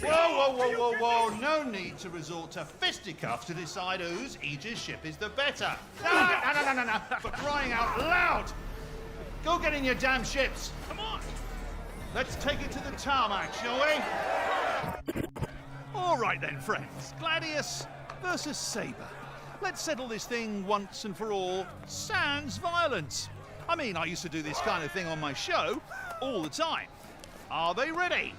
Whoa, whoa, whoa, whoa, whoa. No need to resort to fisticuffs to decide whose Aegis ship is the better. No. For crying out loud. Go get in your damn ships. Come on. Let's take it to the tarmac, shall we? All right then, friends. Gladius versus Saber. Let's settle this thing once and for all, sans violence. I mean, I used to do this kind of thing on my show all the time. Are they ready?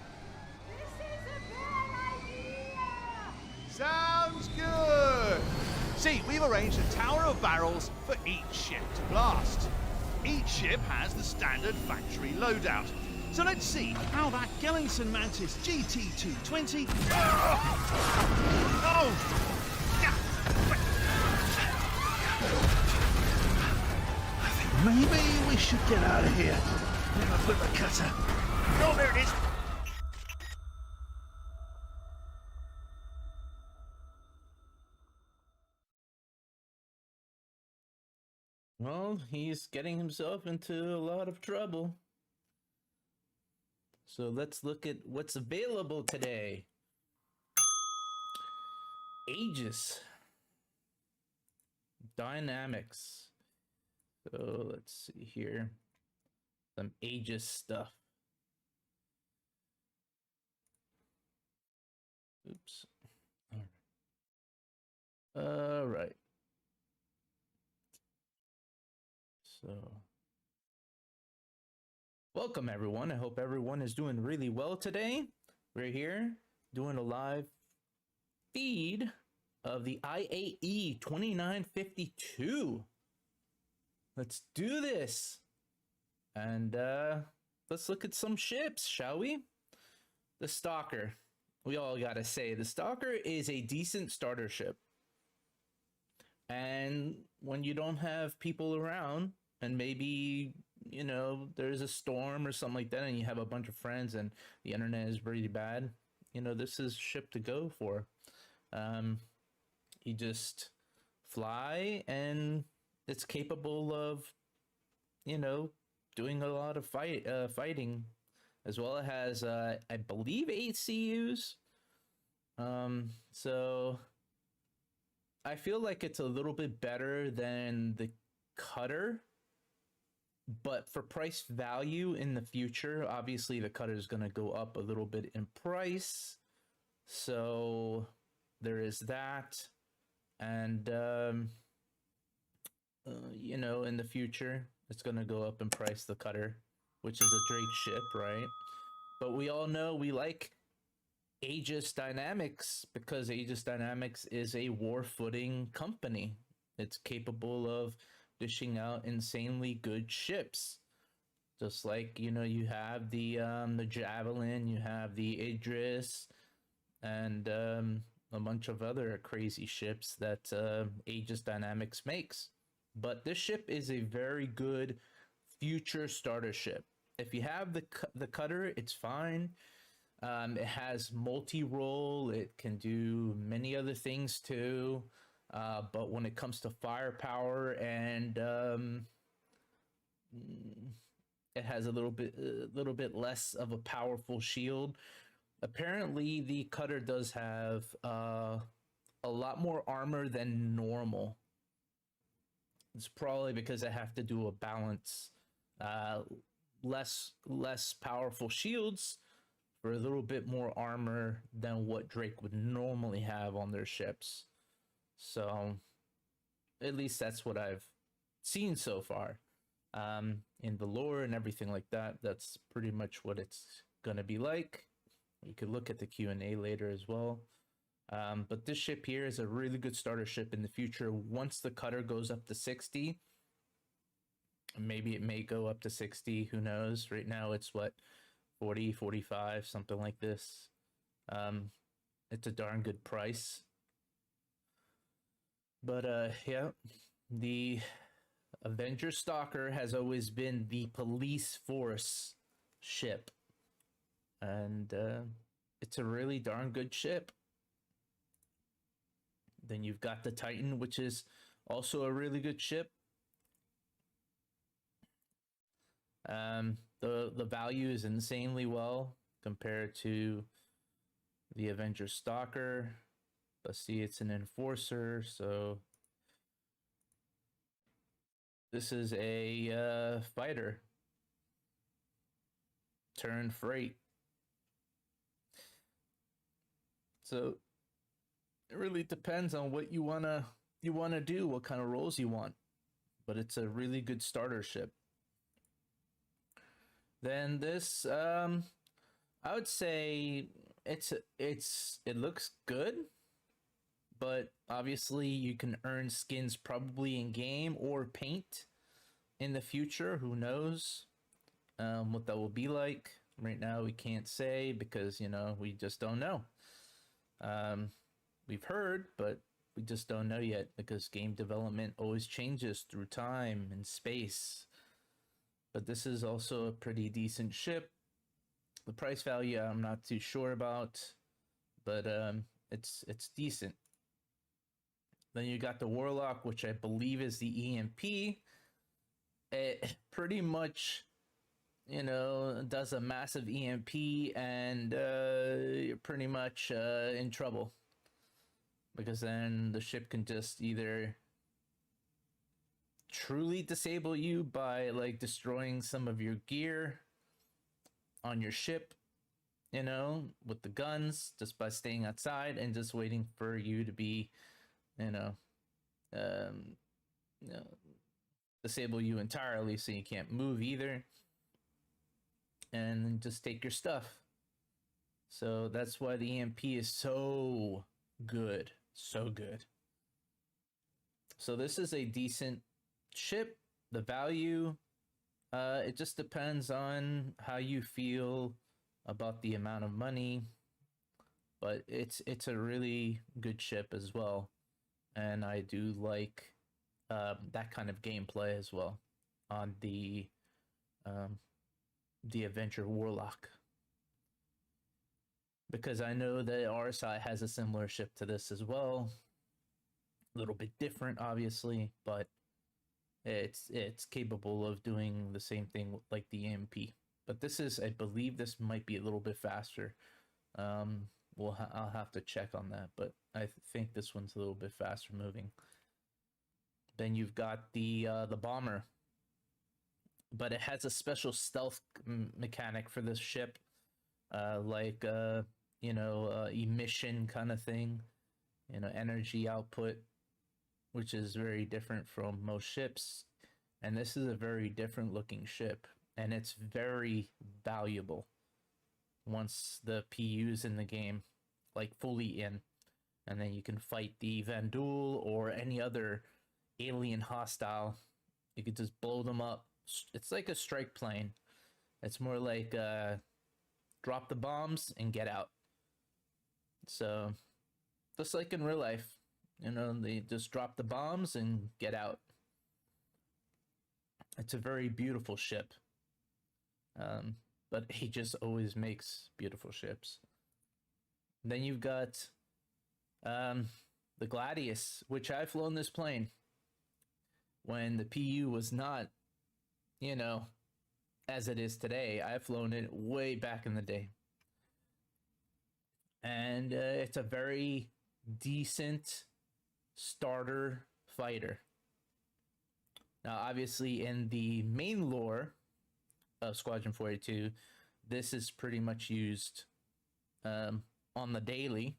Sounds good! See, we've arranged a tower of barrels for each ship to blast. Each ship has the standard factory loadout. So let's see how that Gellinson Mantis GT220... Oh! I think maybe we should get out of here. Never put the cutter. Oh, there it is! Well, he's getting himself into a lot of trouble. So let's look at what's available today. Aegis. Dynamics. So let's see here. Some Aegis stuff. Oops. All right. So, welcome everyone. I hope everyone is doing really well today. We're here doing a live feed of the IAE 2952. Let's do this. And let's look at some ships, shall we? The Stalker. We all gotta say, the Stalker is a decent starter ship. And when you don't have people around, and maybe, you know, there's a storm or something like that, and you have a bunch of friends and the internet is really bad, you know, this is ship to go for. You just fly, and it's capable of, you know, doing a lot of fighting. As well, it has, I believe, 8 CUs. So I feel like it's a little bit better than the Cutter, but for price value in the future, obviously the Cutter is going to go up a little bit in price. So there is that. And, you know, in the future, it's going to go up in price, the Cutter, which is a Drake ship, right? But we all know we like Aegis Dynamics because Aegis Dynamics is a war-footing company. It's capable of dishing out insanely good ships. Just like, you know, you have the Javelin, you have the Idris, and a bunch of other crazy ships that Aegis Dynamics makes. But this ship is a very good future starter ship. If you have the Cutter, it's fine. It has multi-role. It can do many other things too. But when it comes to firepower and it has a little bit less of a powerful shield. Apparently, the Cutter does have a lot more armor than normal. It's probably because I have to do a balance. Less powerful shields for a little bit more armor than what Drake would normally have on their ships. So at least that's what I've seen so far. In the lore and everything like that, that's pretty much what it's gonna be like. You could look at the Q&A later as well. But this ship here is a really good starter ship in the future. Once the Cutter goes up to 60, maybe it may go up to 60, who knows? Right now it's what, 40, 45, something like this. It's a darn good price. But yeah, the Avenger Stalker has always been the police force ship. And it's a really darn good ship. Then you've got the Titan, which is also a really good ship. The value is insanely well compared to the Avenger Stalker. Let's see, it's an enforcer, so this is a fighter turned freight. So it really depends on what you wanna do, what kind of roles you want. But it's a really good starter ship. Then this, I would say it looks good, but obviously you can earn skins probably in game or paint in the future. Who knows what that will be like? Right now we can't say because we just don't know. We've heard, but we just don't know yet because game development always changes through time and space. But this is also a pretty decent ship. The price value I'm not too sure about, but it's decent. Then you got the Warlock, which I believe is the EMP. It pretty much, does a massive EMP, and you're pretty much in trouble. Because then the ship can just either truly disable you by like destroying some of your gear on your ship, with the guns, just by staying outside and just waiting for you to be, disable you entirely so you can't move either, and then just take your stuff. So that's why the EMP is so good. So good. So this is a decent ship. The value, it just depends on how you feel about the amount of money, but it's a really good ship as well, and I do like that kind of gameplay as well on the Avenger Warlock, because I know that RSI has a similar ship to this as well. A little bit different, obviously, but it's capable of doing the same thing like the EMP. But this is, I believe this might be a little bit faster. I'll have to check on that, but I think this one's a little bit faster moving. Then you've got the bomber, but it has a special stealth mechanic for this ship, like emission kind of thing, energy output, which is very different from most ships. And this is a very different looking ship, and it's very valuable once the PU's in the game, like fully in, and then you can fight the Vandul or any other alien hostile. You could just blow them up. It's like a strike plane. It's more like drop the bombs and get out. So just like in real life, they just drop the bombs and get out. It's a very beautiful ship. But he just always makes beautiful ships. Then you've got the Gladius, which I've flown this plane when the PU was not, as it is today. I've flown it way back in the day. And it's a very decent starter fighter. Now, obviously, in the main lore of Squadron 42, this is pretty much used on the daily,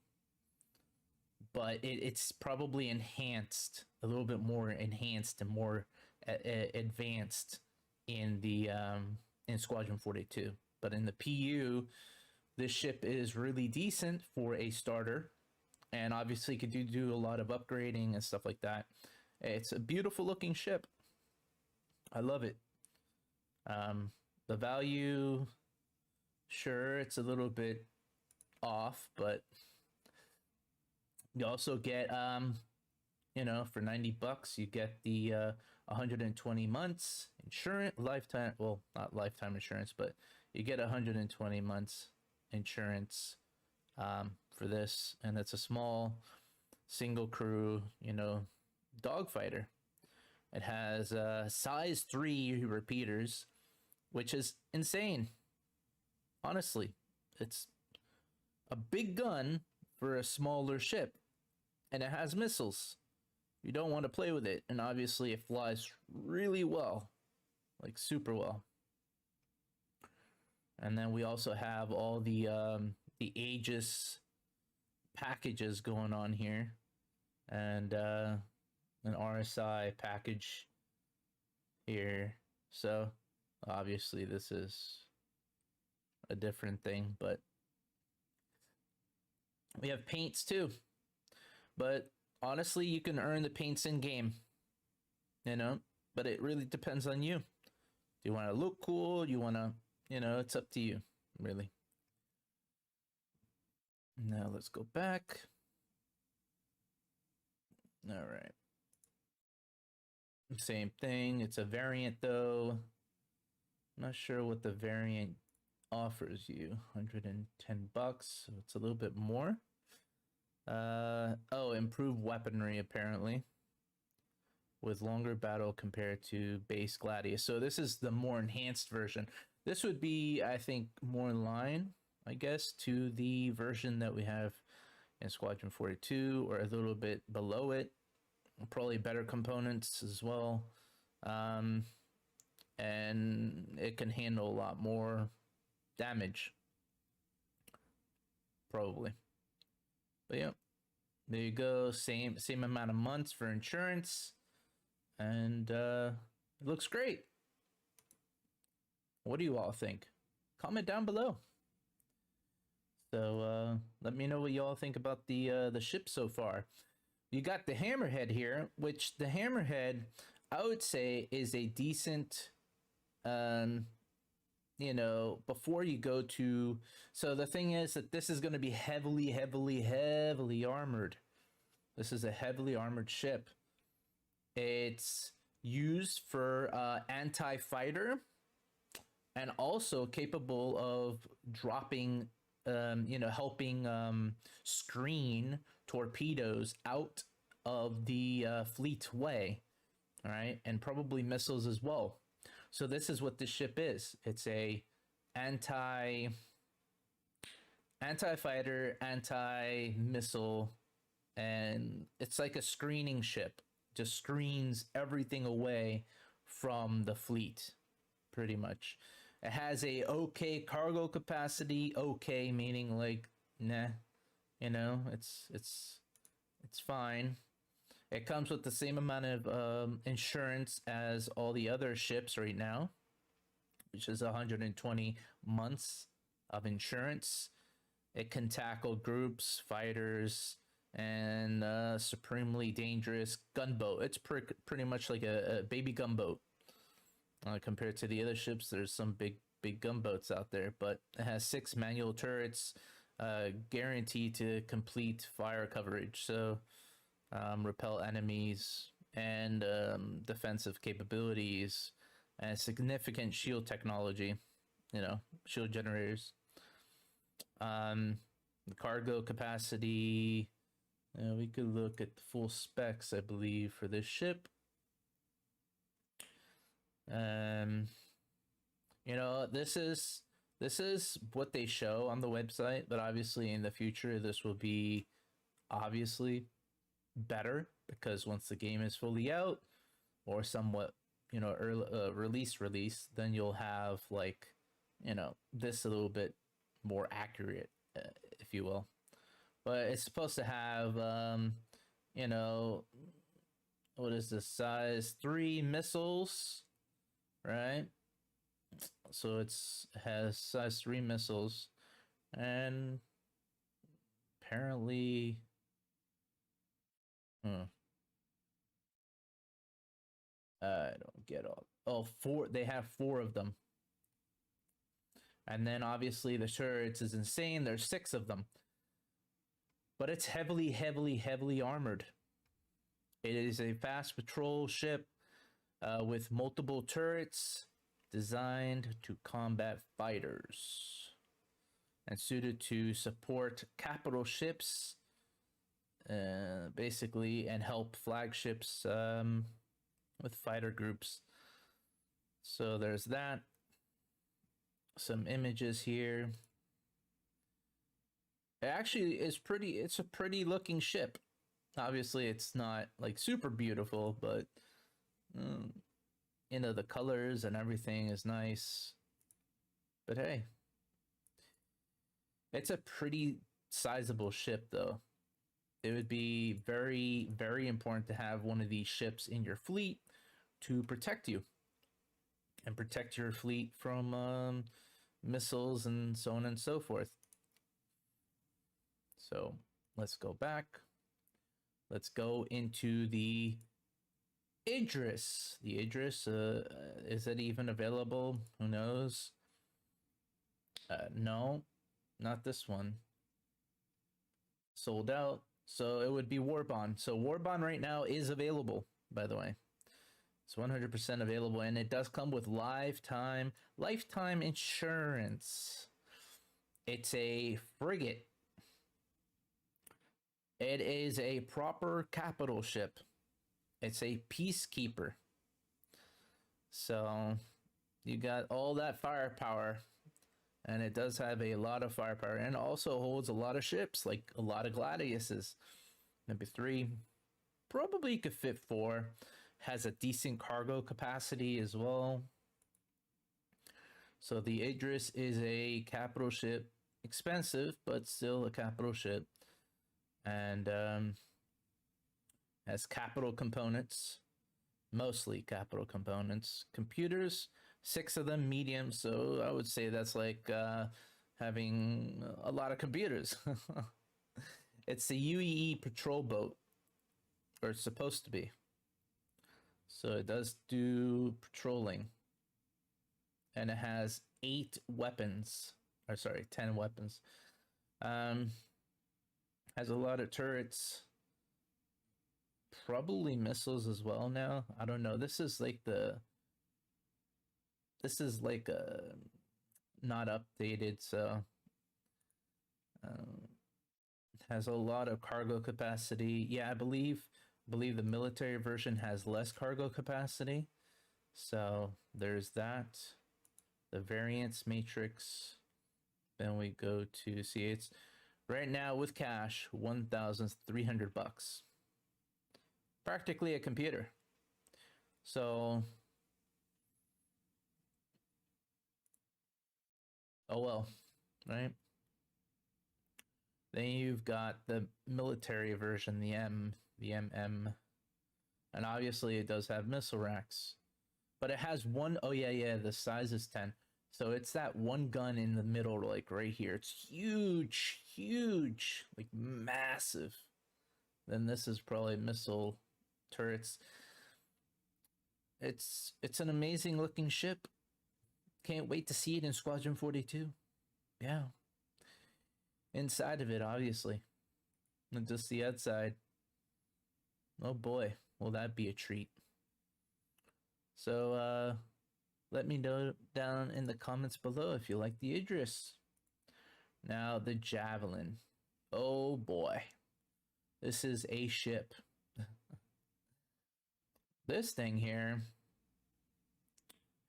but it's probably enhanced, a little bit more enhanced and more advanced in the in Squadron 42. But in the PU, this ship is really decent for a starter, and obviously could do a lot of upgrading and stuff like that. It's a beautiful looking ship. I love it. The value, sure, it's a little bit off, but you also get for $90 you get the 120 months insurance, lifetime, well, not lifetime insurance, but you get 120 months insurance for this, and it's a small single crew dogfighter. It has size 3 repeaters, which is insane. Honestly, it's a big gun for a smaller ship, and it has missiles. You don't want to play with it, and obviously it flies really well, like super well. And then we also have all the Aegis packages going on here, and an RSI package here. So obviously this is a different thing, but we have paints too. But honestly, you can earn the paints in game, you know, but it really depends on you. Do you want to look cool? Do you want to, you know, it's up to you, really. Now let's go back. All right. Same thing. It's a variant though. I'm not sure what the variant offers you. 110 bucks. So it's a little bit more. Oh, improved weaponry apparently. With longer battle compared to base Gladius. So this is the more enhanced version. This would be, I think, more in line, I guess, to the version that we have in Squadron 42, or a little bit below it. Probably better components as well. And it can handle a lot more damage. Probably. But yeah, there you go. Same amount of months for insurance. And it looks great. What do you all think? Comment down below. So let me know what you all think about the ship so far. You got the Hammerhead here, which the Hammerhead, I would say, is a decent, you know, before you go to... So the thing is that this is going to be heavily armored. This is a heavily armored ship. It's used for anti-fighter, and also capable of dropping, you know, helping screen torpedoes out of the fleet way, all right, and probably missiles as well. So this is what this ship is. It's a anti-fighter, anti-missile, and it's like a screening ship. Just screens everything away from the fleet, pretty much. It has a okay cargo capacity. Okay meaning like, nah, you know, it's fine. It comes with the same amount of insurance as all the other ships right now, which is 120 months of insurance. It can tackle groups, fighters, and supremely dangerous gunboat. It's pretty much like a baby gunboat. Compared to the other ships, there's some big gunboats out there, but it has 6 manual turrets, guaranteed to complete fire coverage. So repel enemies, and defensive capabilities, and significant shield technology, you know, shield generators. The cargo capacity, we could look at the full specs, I believe, for this ship. You know, this is what they show on the website, but obviously in the future this will be obviously better, because once the game is fully out, or somewhat, you know, early, release, then you'll have, like, you know, this a little bit more accurate, if you will. But it's supposed to have, you know, what is this, size 3 missiles, right? So it has size 3 missiles, and apparently, I don't get all. Oh, 4. They have 4 of them. And then obviously the turrets is insane. There's 6 of them. But it's heavily armored. It is a fast patrol ship with multiple turrets designed to combat fighters, and suited to support capital ships, basically, and help flagships with fighter groups. So there's that. Some images here. It actually is pretty. It's a pretty looking ship. Obviously, it's not like super beautiful, but um, you know, the colors and everything is nice. But hey, it's a pretty sizable ship, though. It would be very, very important to have one of these ships in your fleet to protect you and protect your fleet from missiles and so on and so forth. So let's go back. Let's go into the Idris. The Idris, is it even available? Who knows? No, not this one. Sold out. So it would be Warbond. So Warbond right now is available, by the way. It's 100% available, and it does come with lifetime insurance. It's a frigate. It is a proper capital ship. It's a peacekeeper. So you got all that firepower, and it does have a lot of firepower, and also holds a lot of ships, like a lot of Gladiuses. Number 3, probably could fit 4. Has a decent cargo capacity as well. So the Aegis is a capital ship, expensive, but still a capital ship, and has capital components, mostly capital components. Computers, 6 of them, medium. So I would say that's like having a lot of computers. It's the UEE patrol boat, or it's supposed to be. So it does do patrolling. And it has 8 weapons. Or sorry, 10 weapons. Has a lot of turrets. Probably missiles as well now. I don't know. This is like not updated, so has a lot of cargo capacity. Yeah, I believe the military version has less cargo capacity. So there's that. The variance matrix. Then we go to see it's right now with cash, $1,300. Practically a computer. So oh well, right? Then you've got the military version, the MM. And obviously it does have missile racks. But it has one, oh yeah, the size is 10. So it's that one gun in the middle, like right here. It's huge, like massive. Then this is probably missile turrets. It's an amazing looking ship. Can't wait to see it in Squadron 42. Yeah. Inside of it, obviously. And just the outside. Oh boy, will that be a treat. So, let me know down in the comments below if you like the Idris. Now, the Javelin. Oh boy. This is a ship. This thing here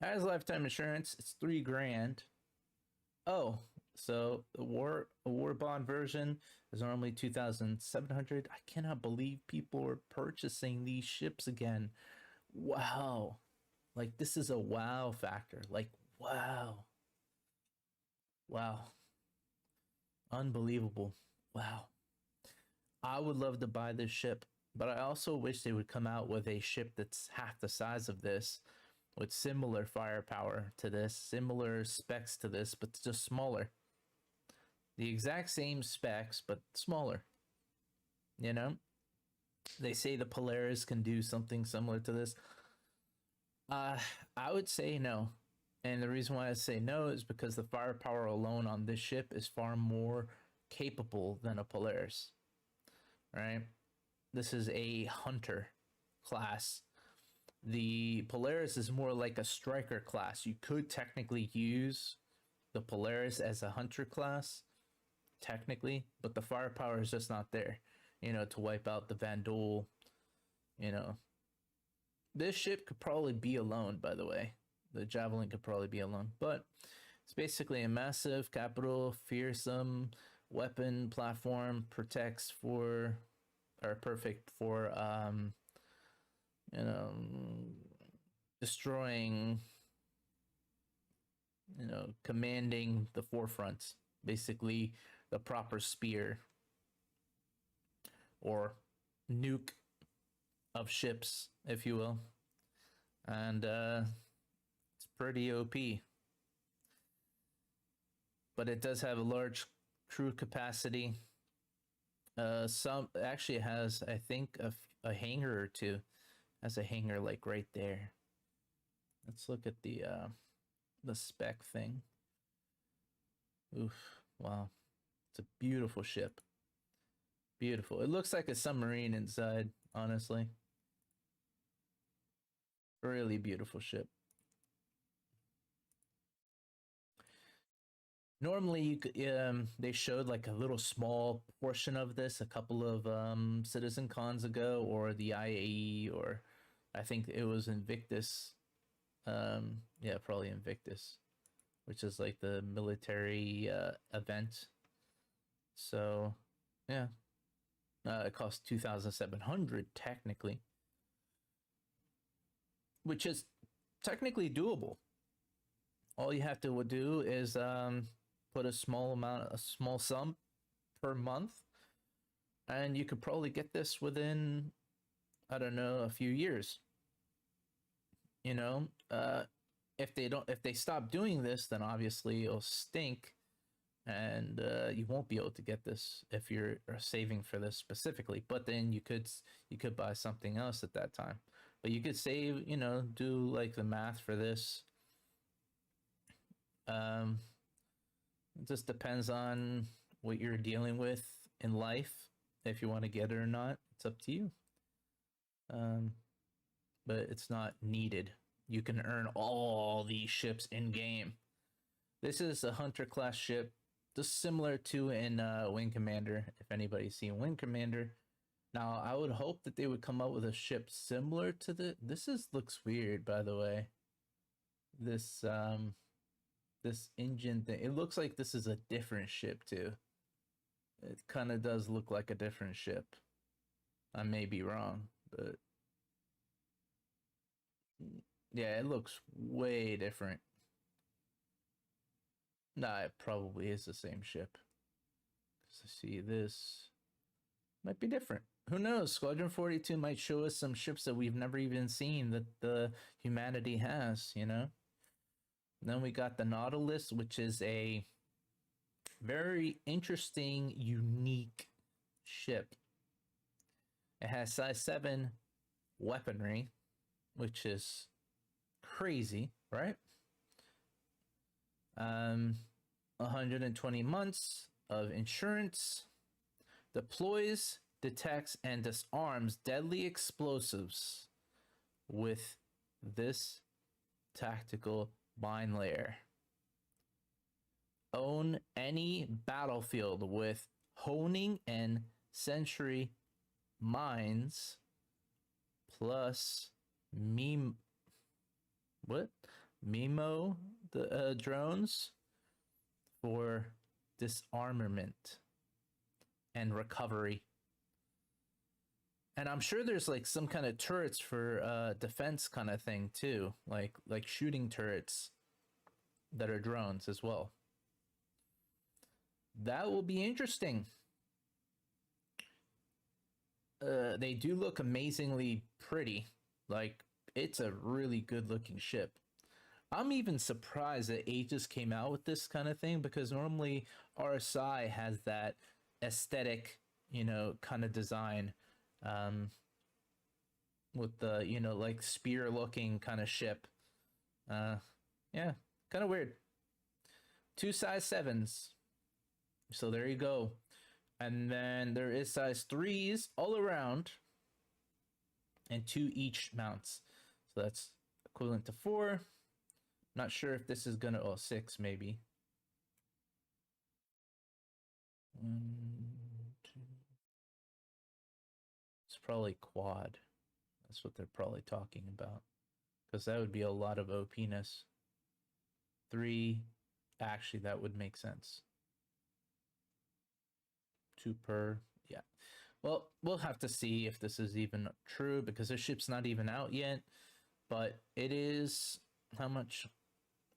has lifetime insurance. It's $3,000. Oh, so the war bond version is normally 2,700. I cannot believe people are purchasing these ships again. Wow. Like, this is a wow factor. Like, wow. Wow. Unbelievable. Wow. I would love to buy this ship, but I also wish they would come out with a ship that's half the size of this, with similar firepower to this, similar specs to this, but just smaller. The exact same specs, but smaller. You know? They say the Polaris can do something similar to this. I would say no. And the reason why I say no is because the firepower alone on this ship is far more capable than a Polaris. Right? This is a hunter class. The Polaris is more like a striker class. You could technically use the Polaris as a hunter class, technically, but the firepower is just not there, you know, to wipe out the Vandal, you know. This ship could probably be alone, by the way. The Javelin could probably be alone, but it's basically a massive, capital, fearsome, weapon platform, protects for, or perfect for, you know, destroying, you know, commanding the forefronts, basically the proper spear or nuke of ships, if you will. And it's pretty OP. But it does have a large crew capacity. Some actually has, I think, a hangar or two. Has a hangar like right there. Let's look at the spec thing. Oof! Wow, it's a beautiful ship. Beautiful. It looks like a submarine inside. Honestly, really beautiful ship. Normally, you could, they showed like a little small portion of this a couple of Citizen Cons ago, or the IAE, or I think it was Invictus. Yeah, probably Invictus, which is like the military event. So, yeah, it costs 2,700 technically, which is technically doable. All you have to do is put a small sum per month, and you could probably get this within, I don't know, a few years. You know, if they stop doing this, then obviously it'll stink, and you won't be able to get this if you're saving for this specifically. But then you could buy something else at that time. But you could save, you know, do like the math for this. It just depends on what you're dealing with in life. If you want to get it or not, it's up to you. But it's not needed. You can earn all these ships in game. This is a Hunter class ship, just similar to in Wing Commander. If anybody's seen Wing Commander, now I would hope that they would come up with a ship similar to this looks weird, by the way. This engine thing, it looks like this is a different ship too. It kind of does look like a different ship. I may be wrong, but yeah, it looks way different. Nah, it probably is the same ship. Because I see this might be different. Who knows? Squadron 42 might show us some ships that we've never even seen that the humanity has, you know? And then we got the Nautilus, which is a very interesting, unique ship. It has size 7 weaponry, which is crazy, right? 120 months of insurance. Deploys, detects, and disarms deadly explosives with this tactical mine layer. Own any battlefield with honing and sentry mines plus Mimo the drones for disarmament and recovery. And I'm sure there's like some kind of turrets for defense kind of thing too, like shooting turrets that are drones as well. That will be interesting. They do look amazingly pretty. Like, it's a really good looking ship. I'm even surprised that Aegis came out with this kind of thing, because normally RSI has that aesthetic, you know, kind of design, with the, you know, like spear looking kind of ship. Yeah, kind of weird. 2 size 7s. So there you go. And then there is size 3s all around, and 2 each mounts. So that's equivalent to 4. Not sure if this is gonna, 6 maybe. 1, 2. It's probably quad. That's what they're probably talking about, because that would be a lot of OPness. 3, actually that would make sense. 2 per. Yeah. Well, we'll have to see if this is even true because this ship's not even out yet. But it is how much?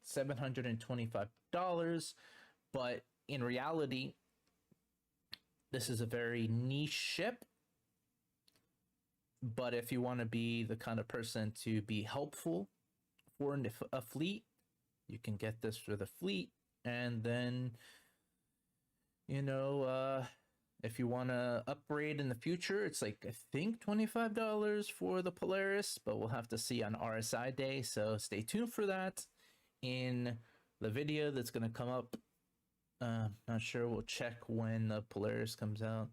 $725. But in reality, this is a very niche ship. But if you want to be the kind of person to be helpful for a fleet, you can get this for the fleet. And then, if you want to upgrade in the future, it's like, I think $25 for the Polaris, but we'll have to see on RSI day. So stay tuned for that in the video that's going to come up. Not sure. We'll check when the Polaris comes out,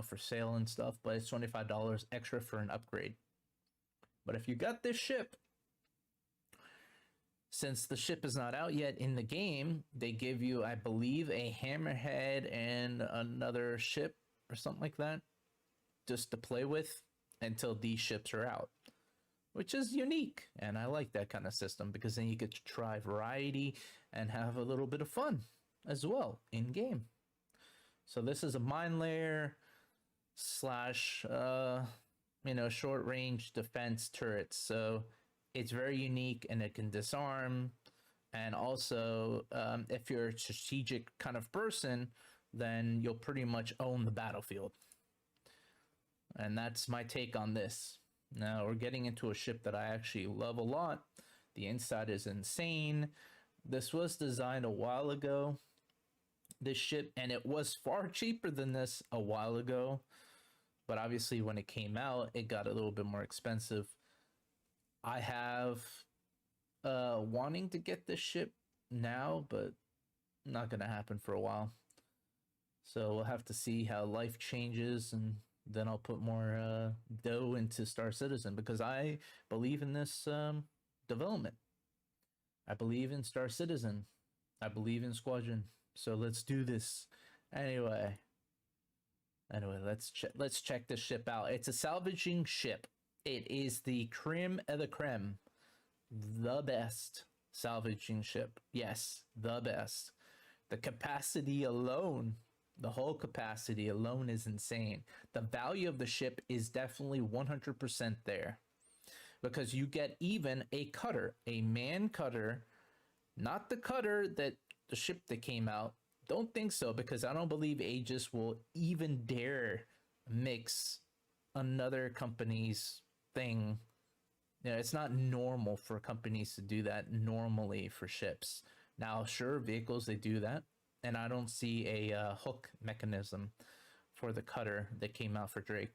for sale and stuff, but it's $25 extra for an upgrade. But if you got this ship, since the ship is not out yet in the game, they give you, I believe, a hammerhead and another ship or something like that just to play with until these ships are out, which is unique. And I like that kind of system because then you get to try variety and have a little bit of fun as well in game. So this is a mine layer slash, short range defense turret. So it's very unique and it can disarm. And also, if you're a strategic kind of person, then you'll pretty much own the battlefield. And that's my take on this. Now we're getting into a ship that I actually love a lot. The inside is insane. This was designed a while ago, this ship, and it was far cheaper than this a while ago. But obviously when it came out, it got a little bit more expensive. I have wanting to get this ship now, but not gonna happen for a while. So we'll have to see how life changes, and then I'll put more dough into Star Citizen because I believe in this development. I believe in Star Citizen. I believe in Squadron. So let's do this. Anyway, let's check this ship out. It's a salvaging ship. It is the creme de la creme, the best salvaging ship. Yes, the best. The capacity alone, the whole capacity alone is insane. The value of the ship is definitely 100% there because you get even a cutter, a man cutter, not the cutter that the ship that came out. Don't think so because I don't believe Aegis will even dare mix another company's thing. It's not normal for companies to do that normally for ships. Now, sure, vehicles, they do that. And I don't see a hook mechanism for the cutter that came out for Drake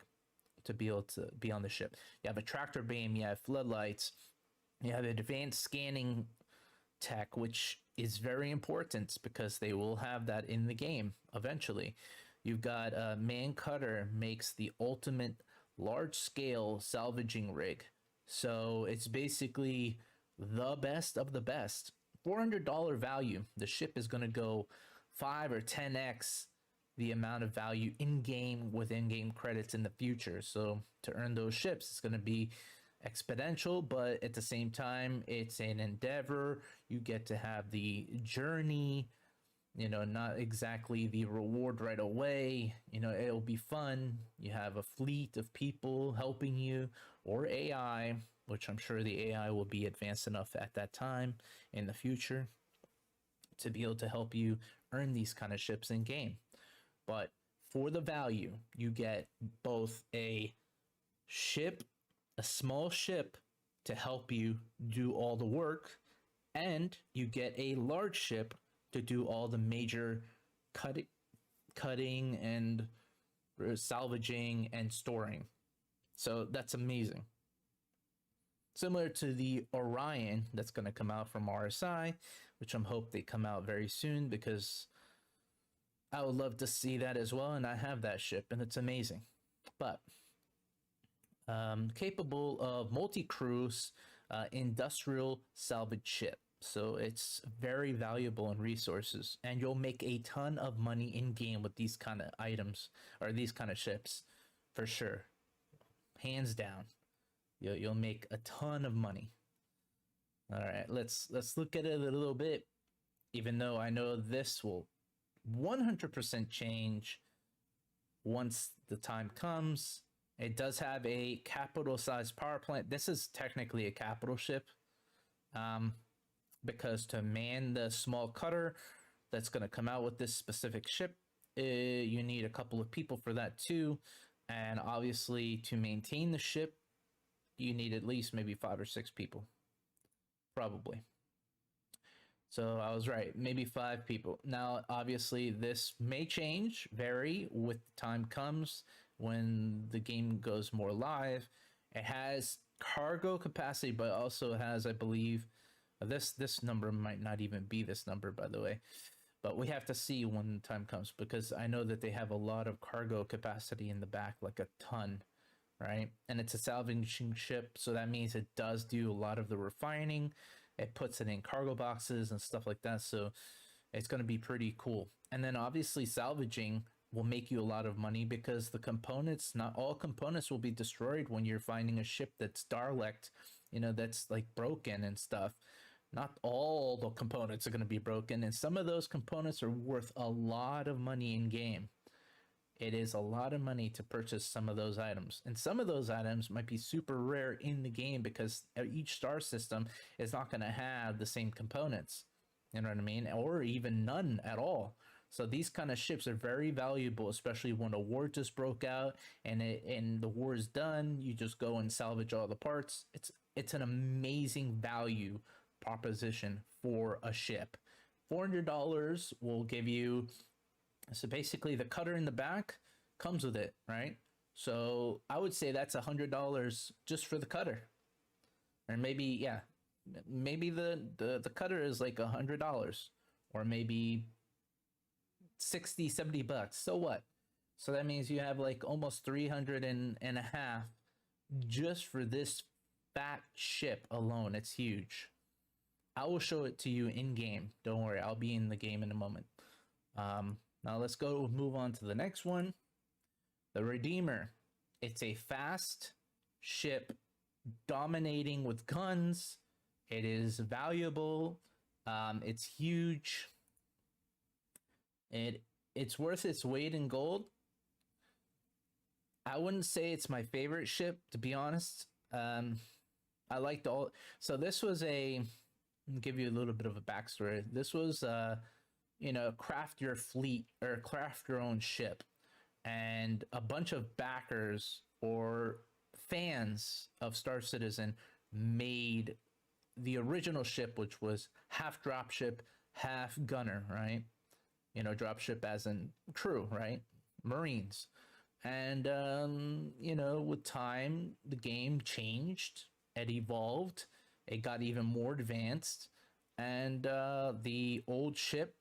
to be able to be on the ship. You have a tractor beam, you have floodlights, you have advanced scanning tech, which is very important because they will have that in the game eventually. You've got a man cutter makes the ultimate large-scale salvaging rig. So it's basically the best of the best. $400 value. The ship is going to go 5 or 10x the amount of value in-game with in-game credits in the future. So to earn those ships, it's going to be exponential, but at the same time, it's an endeavor. You get to have the journey, not exactly the reward right away. It'll be fun. You have a fleet of people helping you, or AI, which I'm sure the AI will be advanced enough at that time in the future to be able to help you earn these kind of ships in game. But for the value, you get both a ship, a small ship to help you do all the work, and you get a large ship to do all the major cutting and salvaging and storing. So that's amazing. Similar to the Orion that's going to come out from RSI, which I'm hope they come out very soon because I would love to see that as well, and I have that ship and it's amazing. But capable of multi-cruise industrial salvage ship. So it's very valuable in resources, and you'll make a ton of money in game with these kind of items or these kind of ships for sure. Hands down. You'll make a ton of money. All right, let's look at it a little bit, even though I know this will 100% change once the time comes. It does have a capital sized power plant. This is technically a capital ship, because to man the small cutter that's going to come out with this specific ship, you need a couple of people for that too. And obviously, to maintain the ship, you need at least maybe 5 or 6 people, probably. So I was right, maybe 5 people. Now, obviously, this may change, vary with time comes when the game goes more live. It has cargo capacity, but also has, I believe, this number might not even be this number, by the way. But we have to see when time comes, because I know that they have a lot of cargo capacity in the back, like a ton, right? And it's a salvaging ship, so that means it does do a lot of the refining. It puts it in cargo boxes and stuff like that, so it's going to be pretty cool. And then obviously salvaging will make you a lot of money, because the components, not all components will be destroyed when you're finding a ship that's Dalek, that's like broken and stuff. Not all the components are going to be broken, and some of those components are worth a lot of money in game. It is a lot of money to purchase some of those items, and some of those items might be super rare in the game because each star system is not going to have the same components, you know what I mean, or even none at all. So these kind of ships are very valuable, especially when a war just broke out and the war is done. You just go and salvage all the parts. It's an amazing value proposition for a ship. $400 will give you, so basically the cutter in the back comes with it, right? So I would say that's $100 just for the cutter. Or maybe the cutter is like $100, or maybe 60-70 bucks. So what? So that means you have like almost 300 and a half just for this fat ship alone. It's huge. I will show it to you in game. Don't worry, I'll be in the game in a moment. Now let's move on to the next one. The Redeemer. It's a fast ship dominating with guns. It is valuable. It's huge. It's worth its weight in gold. I wouldn't say it's my favorite ship, to be honest. I liked all. So this was I'll give you a little bit of a backstory. This was craft your fleet or craft your own ship, and a bunch of backers or fans of Star Citizen made the original ship, which was half dropship, half gunner, right? Dropship as in crew, right? Marines. And with time, the game changed. It evolved. It got even more advanced, and the old ship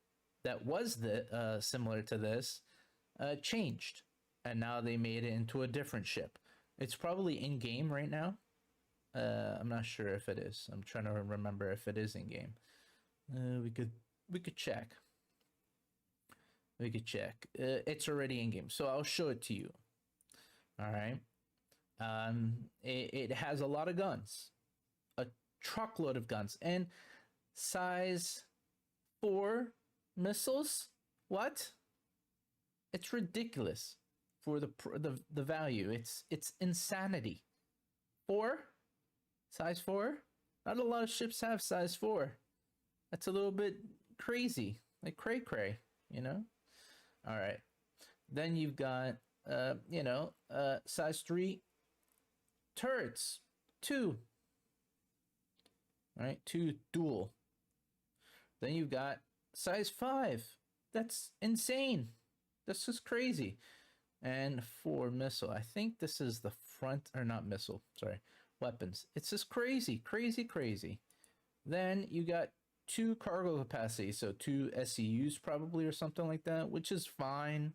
that was similar to this changed, and now they made it into a different ship. It's probably in game right now. I'm not sure if it is. I'm trying to remember if it is in game. We could check. We could check. It's already in game, so I'll show it to you. All right. It has a lot of guns. Truckload of guns, and size 4 missiles. What? It's ridiculous for the value. It's insanity. 4, size 4. Not a lot of ships have size 4. That's a little bit crazy, like cray. All right. Then you've got size 3 turrets, 2. Right, 2 dual. Then you've got size 5. That's insane. This is crazy. And 4 missile. I think this is the front, or not missile, sorry, weapons. It's just crazy. Then you got 2 cargo capacity, so 2 SCUs probably, or something like that, which is fine.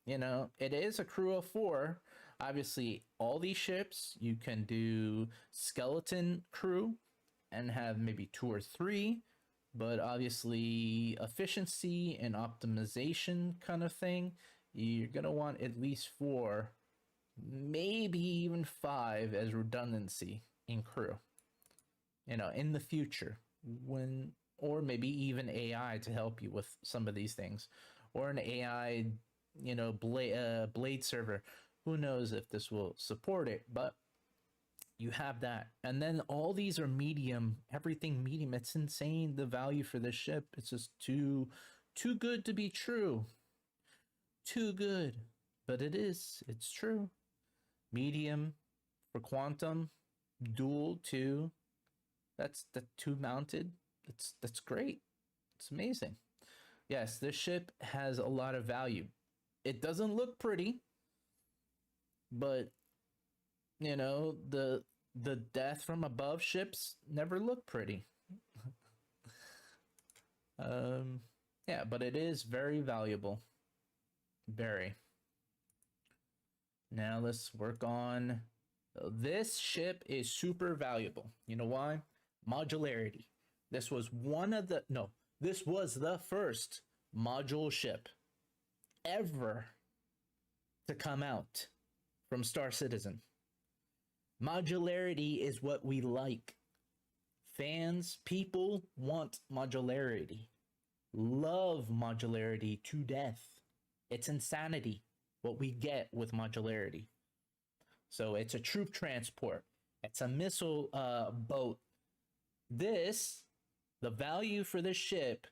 It is a crew of 4. Obviously, all these ships, you can do skeleton crew and have maybe 2 or 3, but obviously efficiency and optimization kind of thing, you're going to want at least 4, maybe even 5 as redundancy in crew, in the future, or maybe even AI to help you with some of these things, or an AI you know, blade server. Who knows if this will support it, but you have that. And then all these are medium, everything medium. It's insane, the value for this ship. It's just too good to be true. Too good. But it is. It's true. Medium for quantum, dual 2. That's the 2 mounted. That's great. It's amazing. Yes, this ship has a lot of value. It doesn't look pretty, but you know, the death from above ships never look pretty. Yeah, but it is very valuable. Very. Now let's work on this ship is super valuable. You know why? Modularity. This was this was the first module ship ever to come out from Star Citizen. Modularity is what we like. Fans, people want modularity. Love modularity to death. It's insanity what we get with modularity. So it's a troop transport. It's a missile boat. The value for this ship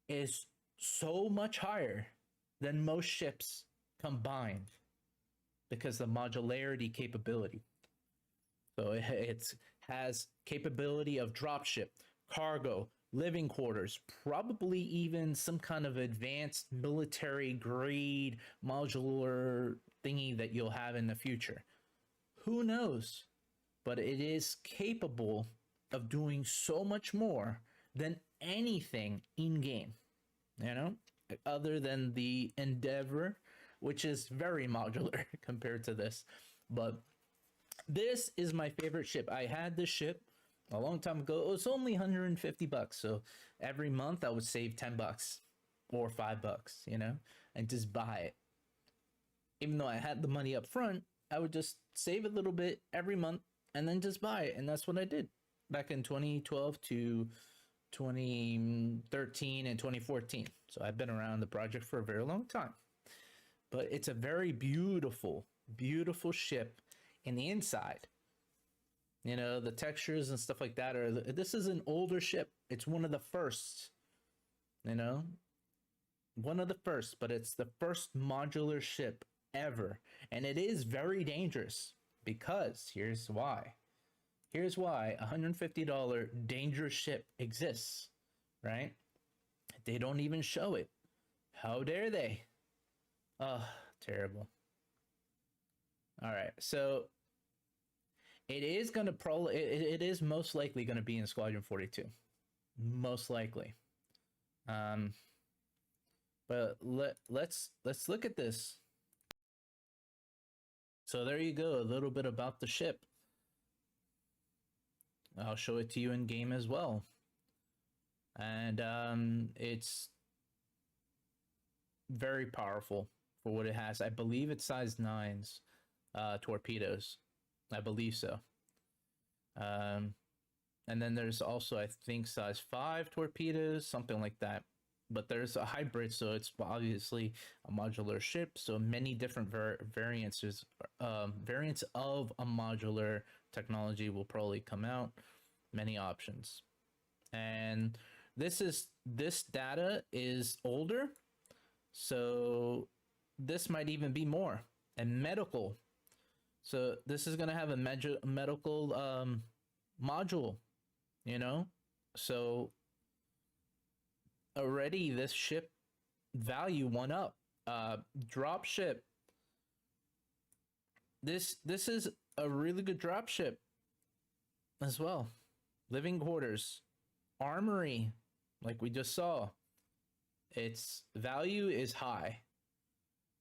is so much higher than most ships combined because the modularity capability. So it has capability of dropship, cargo, living quarters, probably even some kind of advanced military grade modular thingy that you'll have in the future. Who knows? But it is capable of doing so much more than anything in game, you know, other than the Endeavor, which is very modular compared to this. But this is my favorite ship. I had this ship a long time ago. It was only $150, so every month I would save $10 or $5, you know, and just buy it. Even though I had the money up front, I would just save a little bit every month and then just buy it. And that's what I did back in 2012 to 2013 and 2014. So I've been around the project for a very long time. But it's a very beautiful, beautiful ship in the inside. You know, the textures and stuff like that this is an older ship. It's one of the first, you know, one of the first, but it's the first modular ship ever. And it is very dangerous because here's why. Here's why a $150 dangerous ship exists, right? They don't even show it. How dare they? Oh, terrible. All right, so it is going to probably, it is most likely going to be in Squadron 42. Most likely. But let's look at this. So there you go, a little bit about the ship. I'll show it to you in game as well. And it's very powerful for what it has. I believe it's size 9s torpedoes. I believe so. And then there's also, I think, size 5 torpedoes, something like that. But there's a hybrid, so it's obviously a modular ship. So many different variants of a modular technology will probably come out. Many options. And this data is older, so this might even be more. And medical. So this is going to have a medical module, you know? So already this ship value went up. Drop ship. This is a really good drop ship as well. Living quarters, armory, like we just saw. Its value is high.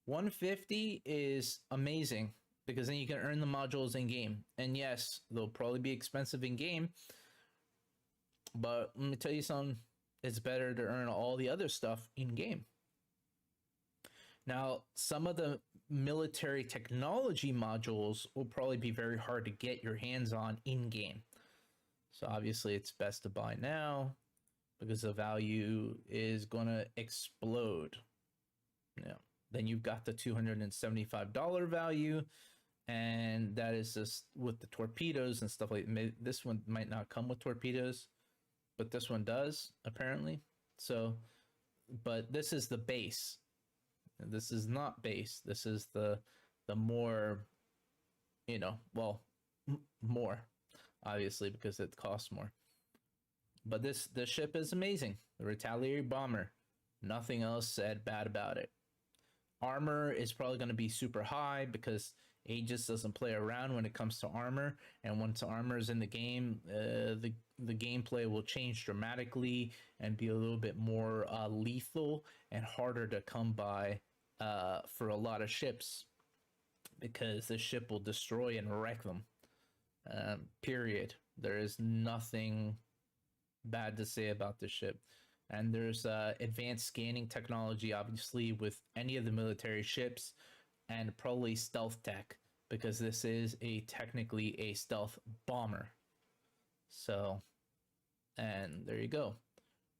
150 is amazing because then you can earn the modules in game. And yes, they'll probably be expensive in game, but let me tell you something, it's better to earn all the other stuff in game. Now, some of the military technology modules will probably be very hard to get your hands on in game. So obviously it's best to buy now because the value is going to explode. Yeah. Then you've got the $275 value, and that is just with the torpedoes and stuff like that. This one might not come with torpedoes, but this one does apparently. So, but this is the base. This is not base. This is the more, you know, well, more obviously because it costs more. But this ship is amazing. The Retaliatory Bomber. Nothing else said bad about it. Armor is probably going to be super high because Aegis doesn't play around when it comes to armor, and once armor is in the game, the gameplay will change dramatically and be a little bit more lethal and harder to come by for a lot of ships, because the ship will destroy and wreck them. Period. There is nothing bad to say about this ship. And there's advanced scanning technology, obviously, with any of the military ships, and probably stealth tech, because this is technically a stealth bomber. So, and there you go.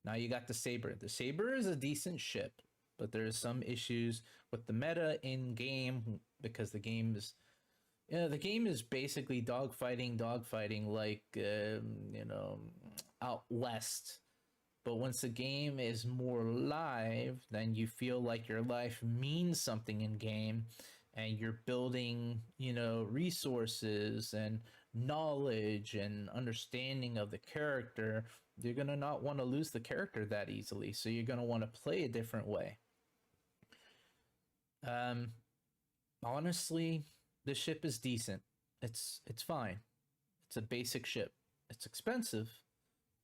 Now you got the Saber. The Saber is a decent ship, but there's some issues with the meta in game, because the game is basically dogfighting like out west. But once the game is more live, then you feel like your life means something in game, and you're building, resources and knowledge and understanding of the character. You're going to not want to lose the character that easily. So you're going to want to play a different way. Honestly, the ship is decent. It's fine. It's a basic ship. It's expensive,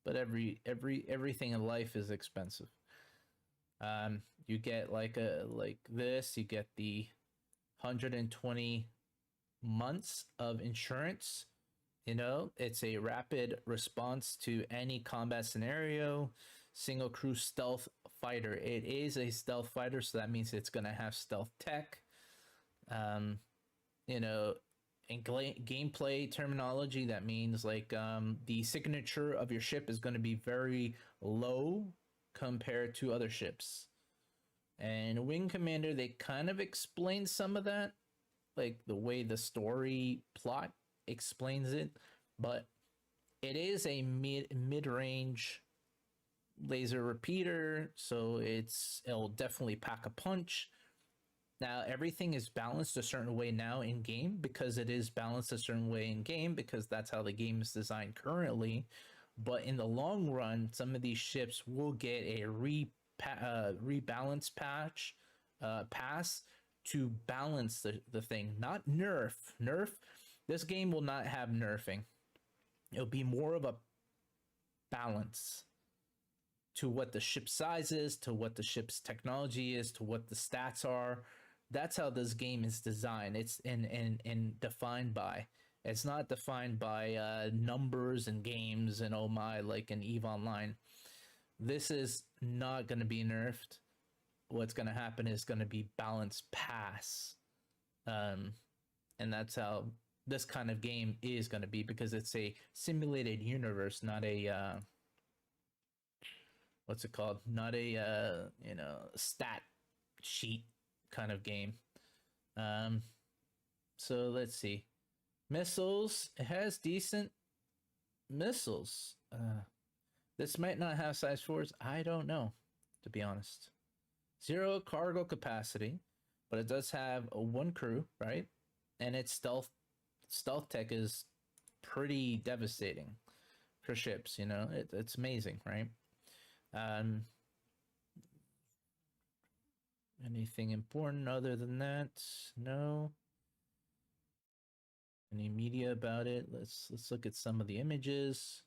but everything in life is expensive. You get like this. You get the 120 months of insurance. It's a rapid response to any combat scenario. Single crew stealth fighter. It is a stealth fighter, so that means it's gonna have stealth tech. In gameplay terminology, that means the signature of your ship is going to be very low compared to other ships. And Wing Commander, they kind of explain some of that, like the way the story plot explains it, but it is a mid-range laser repeater, so it'll definitely pack a punch. Now, everything is balanced a certain way now in game, because it is balanced a certain way in game, because that's how the game is designed currently. But in the long run, some of these ships will get a rebalance pass to balance the thing, not nerf. This game will not have nerfing. It'll be more of a balance to what the ship size is, to what the ship's technology is, to what the stats are. That's how this game is designed. It's in defined by. It's not defined by numbers and games and oh my, like in EVE Online. This is not going to be nerfed. What's going to happen is going to be balance pass. And that's how this kind of game is going to be, because it's a simulated universe, not a what's it called? Not a stat sheet kind of game. So let's see. Missiles. It has decent missiles. This might not have size 4s. I don't know, to be honest. 0 cargo capacity, but it does have one crew, right? And its stealth tech is pretty devastating for ships. It's amazing, right? Anything important other than that? No. Any media about it? Let's look at some of the images.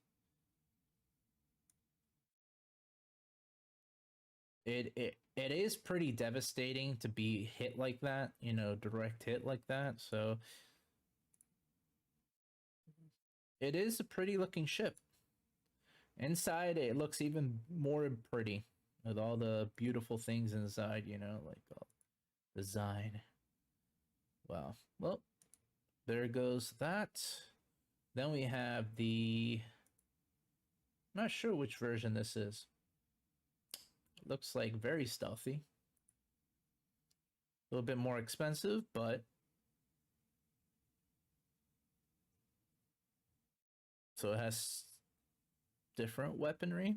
It is pretty devastating to be hit like that, direct hit like that. So it is a pretty looking ship. Inside, it looks even more pretty with all the beautiful things inside, like all design. Wow. Well, there goes that. Then we have I'm not sure which version this is. Looks like very stealthy. A little bit more expensive, but so it has different weaponry.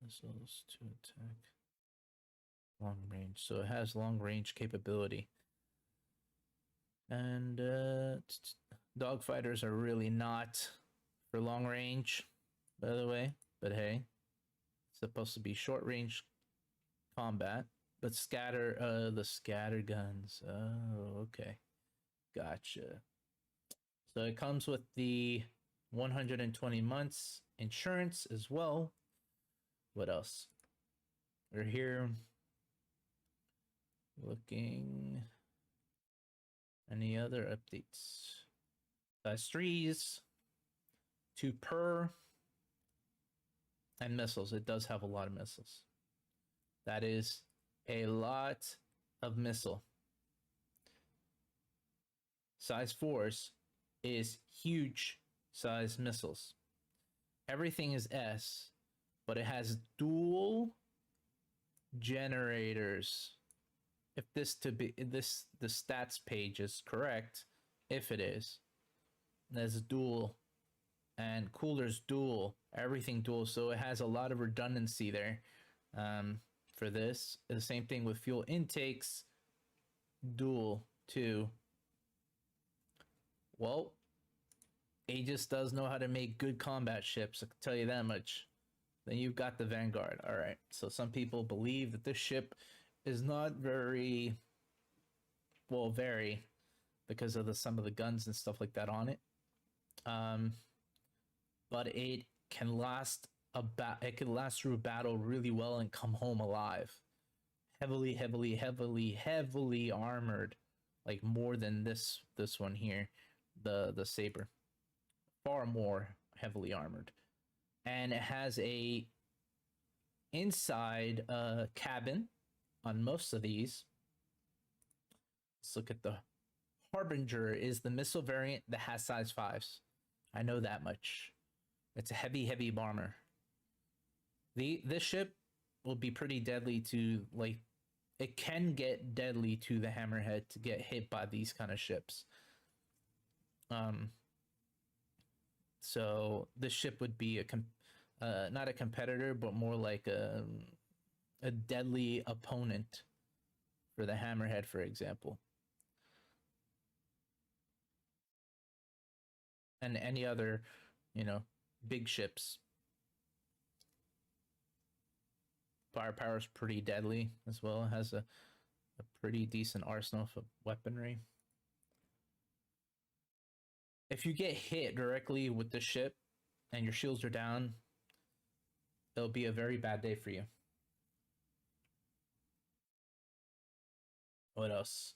Missiles to attack. Long range. So it has long range capability. And dogfighters are really not for long range, by the way. But hey, it's supposed to be short range combat. But the scatter guns. Oh, okay. Gotcha. So it comes with the 120 months insurance as well. What else? We're here looking. Any other updates? Size 3s, 2 per, and missiles. It does have a lot of missiles. That is a lot of missile. Size 4s is huge size missiles. Everything is S, but it has dual generators. If the stats page is correct, if it is, there's dual, and cooler's dual, everything dual, so it has a lot of redundancy there. For this, the same thing with fuel intakes, dual too. Well, Aegis does know how to make good combat ships, I can tell you that much. Then you've got the Vanguard. All right, so some people believe that this ship is not very because of some of the guns and stuff like that on it. But it can last through a battle really well and come home alive. Heavily armored, like more than this one here, the Saber. Far more heavily armored. And it has a inside cabin on most of these. Let's look at the Harbinger is the missile variant that has size 5s. I know that much. It's a heavy bomber. This ship will be pretty deadly to, like, it can get deadly to the Hammerhead to get hit by these kind of ships. So this ship would be not a competitor, but more like a deadly opponent for the Hammerhead, for example. And any other, big ships. Firepower is pretty deadly as well. It has a pretty decent arsenal of weaponry. If you get hit directly with the ship and your shields are down, it'll be a very bad day for you. What else?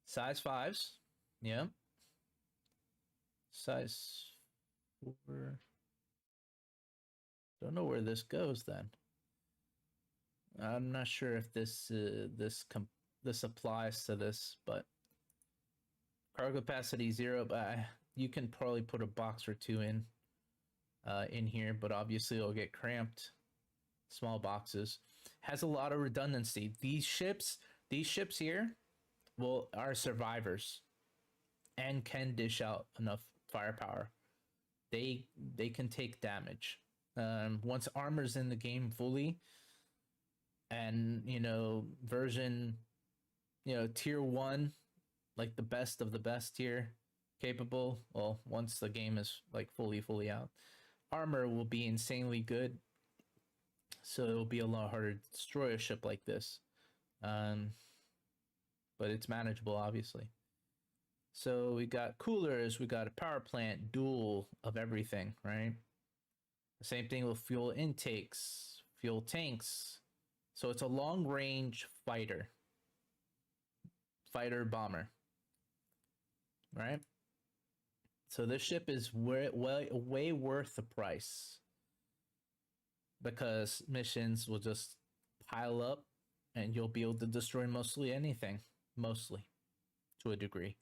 Size 5s. Yeah. Size 4. Don't know where this goes then. I'm not sure if this applies to this, but cargo capacity 0. But you can probably put a box or 2 in here, but obviously it'll get cramped. Small boxes. Has a lot of redundancy. These ships here, are survivors and can dish out enough firepower. They can take damage. Once armor's in the game fully, and version, tier 1, like the best of the best tier capable. Well, once the game is like fully out, armor will be insanely good. So it'll be a lot harder to destroy a ship like this. But it's manageable, obviously. So we got coolers, we got a power plant, dual of everything, right? The same thing with fuel intakes, fuel tanks. So it's a long range fighter bomber, right? So this ship is way worth the price, because missions will just pile up and you'll be able to destroy mostly anything, to a degree.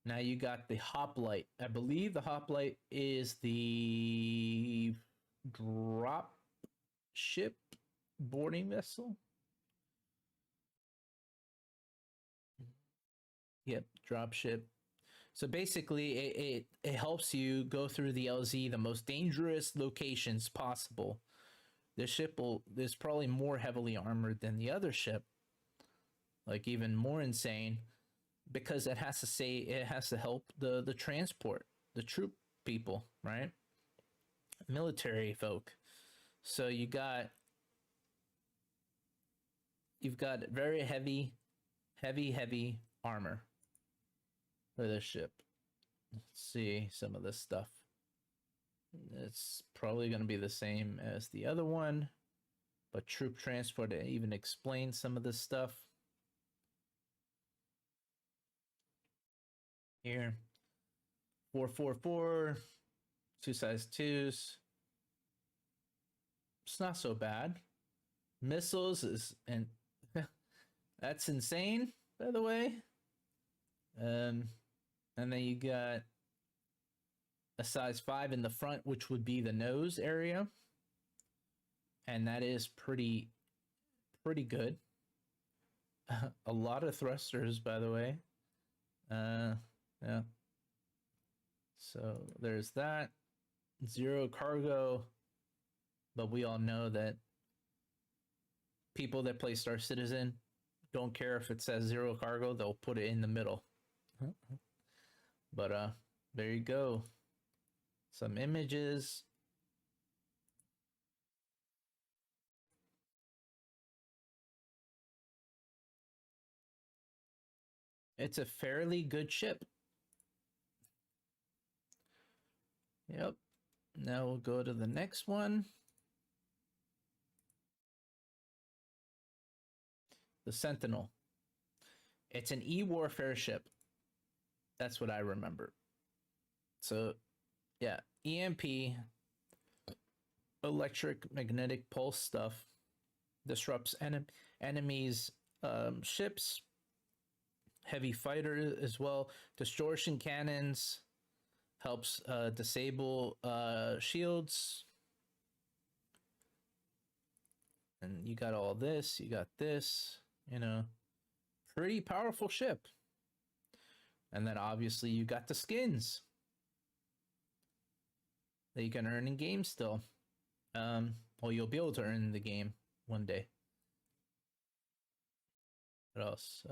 Now you got the hoplite. I believe the hoplite is the drop ship boarding vessel. Yep, drop ship. So basically, it helps you go through the LZ, the most dangerous locations possible. This ship is probably more heavily armored than the other ship, like even more insane, because it has to help the transport, the troop people, right? Military folk. So you've got very heavy armor for this ship. Let's see some of this stuff. It's probably going to be the same as the other one, but troop transport even explains some of this stuff. Here, 444, 2x2s. It's not so bad. Missiles is, and that's insane, by the way. And then you got a size 5 in the front, which would be the nose area, and that is pretty good. A lot of thrusters, by the way. Yeah. So there's that. 0 cargo, but we all know that people that play Star Citizen don't care if it says 0 cargo, they'll put it in the middle. But there you go. Some images. It's a fairly good ship. Yep. Now we'll go to the next one. The Sentinel. It's an E-warfare ship. That's what I remember. So, yeah, EMP, electric magnetic pulse stuff, disrupts enemies' ships, heavy fighter as well. Distortion cannons helps disable shields. And you got all this, you got this, you know, pretty powerful ship. And then obviously you got the skins that you can earn in game still. Well, you'll be able to earn in the game one day. What else?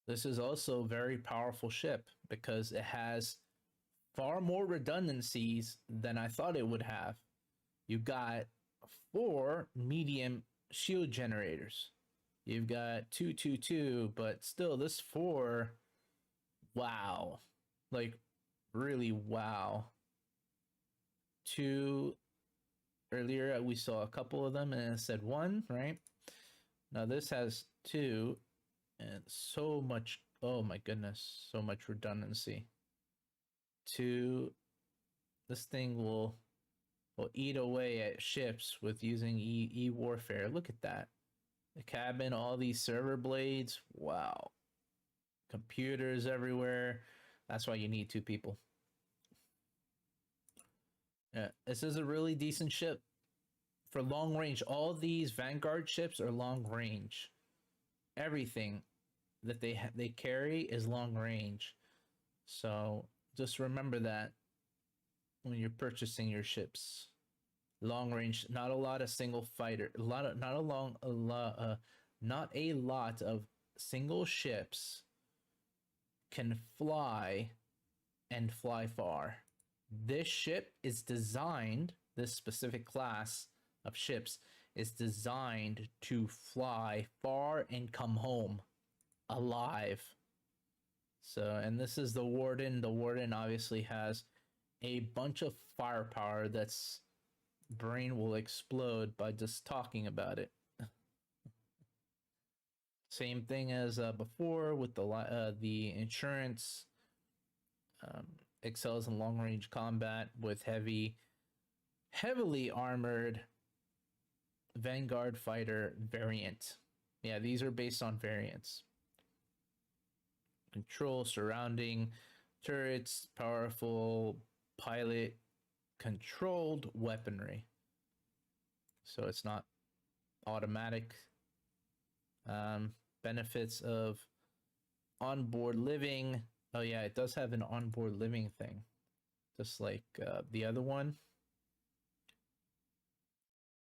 This is also a very powerful ship because it has far more redundancies than I thought it would have. You got 4 medium shield generators. You've got 2, but still this 4, wow. Like, really wow. 2, earlier we saw a couple of them and it said 1, right? Now this has 2 and so much, oh my goodness, so much redundancy. 2, this thing will eat away at ships with using E-warfare. Look at that. The cabin, all these server blades. Wow. Computers everywhere. That's why you need 2 people. Yeah, this is a really decent ship for long range. All these Vanguard ships are long range. Everything that they carry is long range. So just remember that when you're purchasing your ships. Long range, not a lot of single fighter, not a lot of single ships can fly and fly far. This ship is designed, this specific class of ships is designed to fly far and come home alive. So, and this is the Warden. The Warden obviously has a bunch of firepower that's brain will explode by just talking about it. Same thing as before with the insurance. Excels in long range combat with heavily armored Vanguard fighter variant. Yeah, these are based on variants. Control surrounding turrets, powerful pilot controlled weaponry. So it's not automatic. Benefits of onboard living. Oh yeah, it does have an onboard living thing, just like the other one.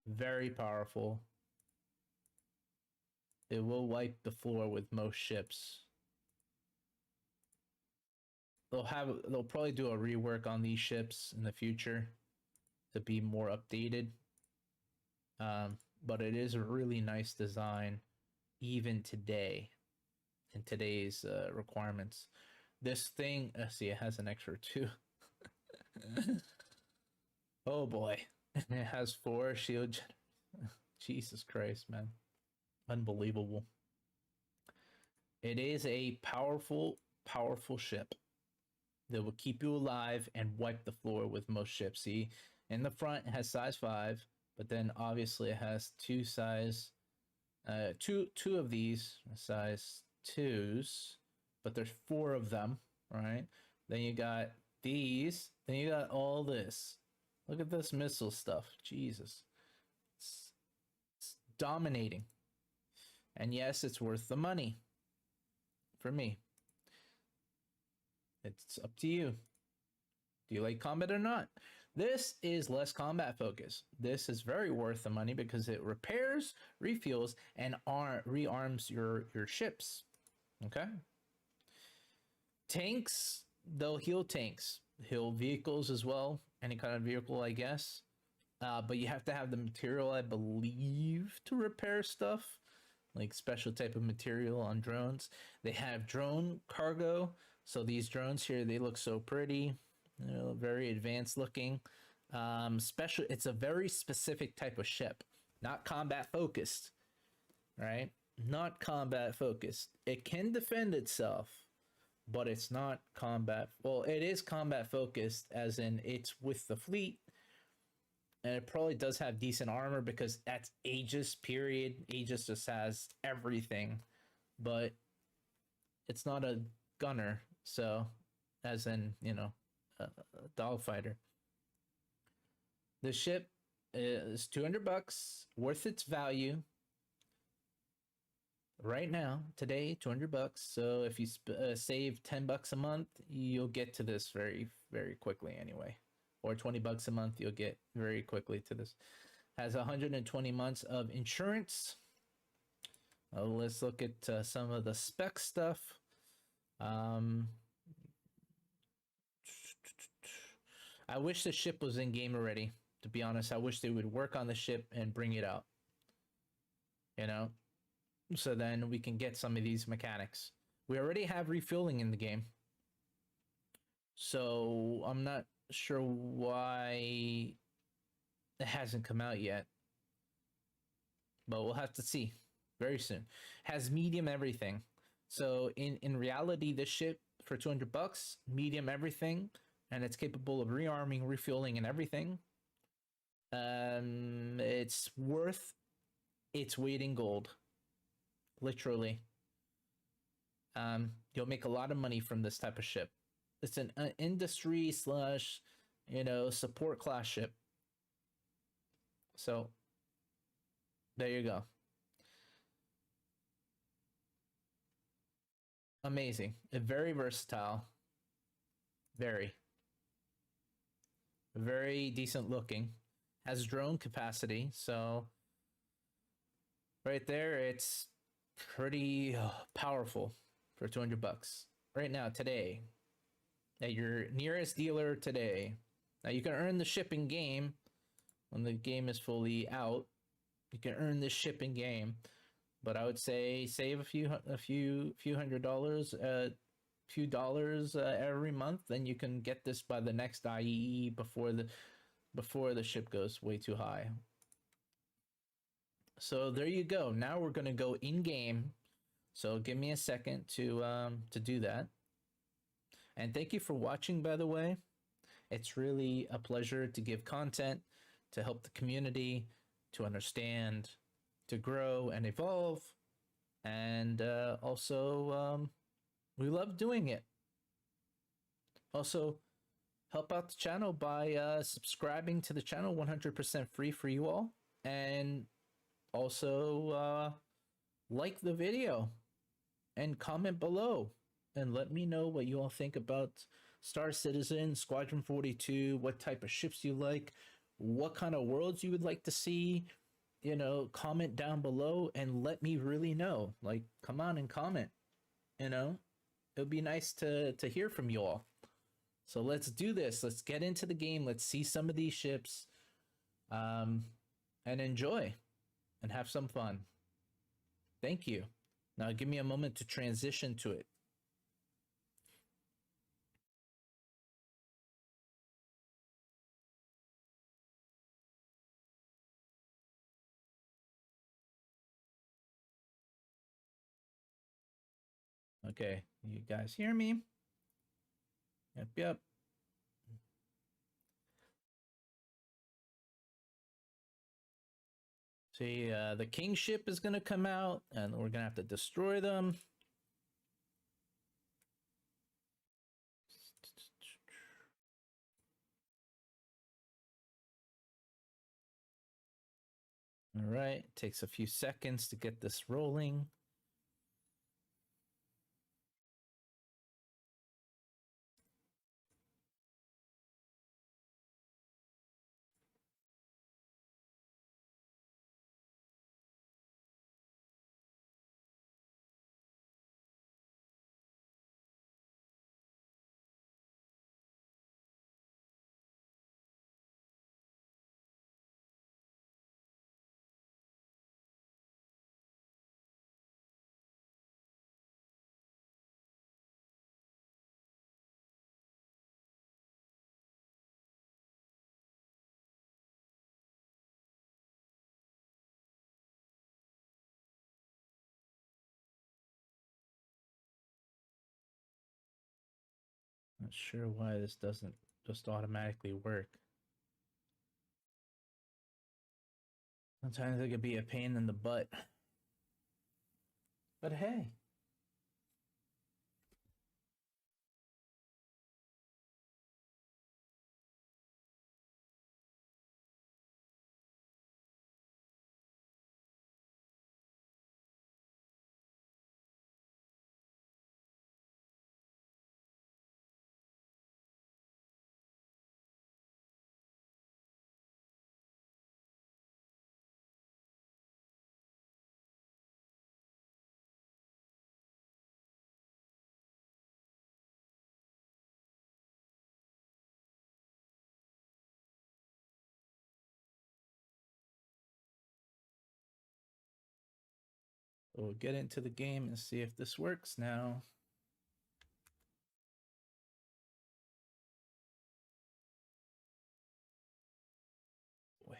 Very powerful. It will wipe the floor with most ships. They'll probably do a rework on these ships in the future to be more updated. But it is a really nice design even today in today's requirements. This thing, see, it has an extra 2. Oh boy. It has 4 shield. Jesus Christ, man. Unbelievable. It is a powerful, powerful ship that will keep you alive and wipe the floor with most ships. See, in the front it has size 5, but then obviously it has 2 size, two of these size 2s, but there's 4 of them, right? Then you got these, then you got all this. Look at this missile stuff. Jesus. It's dominating. And yes, it's worth the money. For me. It's up to you. Do you like combat or not? This is less combat focused. This is very worth the money because it repairs, refuels, and rearms your ships. Okay? Tanks, they'll heal tanks. Heal vehicles as well. Any kind of vehicle, I guess. But you have to have the material, I believe, to repair stuff. Like special type of material on drones. They have drone cargo. So these drones here, they look so pretty. You know, very advanced looking. It's a very specific type of ship. Not combat focused. Right? Not combat focused. It can defend itself. But it's not combat. Well, it is combat focused, as in it's with the fleet. And it probably does have decent armor because that's Aegis, period. Aegis just has everything. But it's not a gunner. So, as in, you know, a dogfighter. The ship is $200, worth its value. Right now, today, $200. So if you save $10 a month, you'll get to this very, very quickly anyway. Or $20 a month, you'll get very quickly to this. Has 120 months of insurance. Let's look at some of the spec stuff. I wish the ship was in game already. To be honest, I wish they would work on the ship and bring it out. You know? So then we can get some of these mechanics. We already have refueling in the game. So I'm not sure why it hasn't come out yet. But we'll have to see very soon. Has medium everything. So in reality, this ship for $200, medium everything, and it's capable of rearming, refueling, and everything. It's worth its weight in gold. Literally. You'll make a lot of money from this type of ship. It's an industry slash, you know, support class ship. So, there you go. Amazing. Very versatile. Very decent looking. Has drone capacity, so right there, it's pretty powerful for $200 right now, today, at your nearest dealer today. Now you can earn the ship in game when the game is fully out. You can earn this ship in game, but I would say save a few hundred dollars, few dollars every month. Then you can get this by the next IAE before the ship goes way too high. So there you go. Now we're gonna go in game. So give me a second to do that. And thank you for watching, by the way. It's really a pleasure to give content, to help the community, to understand, to grow and evolve. And also, we love doing it. Also, help out the channel by subscribing to the channel, 100% free for you all, and also like the video and comment below and let me know what you all think about Star Citizen, Squadron 42, what type of ships you like, what kind of worlds you would like to see. You know, comment down below and let me really know. Like, come on and comment. You know, it would be nice to hear from you all. So let's do this. Let's get into the game. Let's see some of these ships, and enjoy and have some fun. Thank you. Now give me a moment to transition to it. Okay, you guys hear me? Yep, yep. See, the king ship is gonna come out, and we're gonna have to destroy them. All right, takes a few seconds to get this rolling. Not sure why this doesn't just automatically work. Sometimes it could be a pain in the butt. But hey. We'll get into the game and see if this works now. Boy.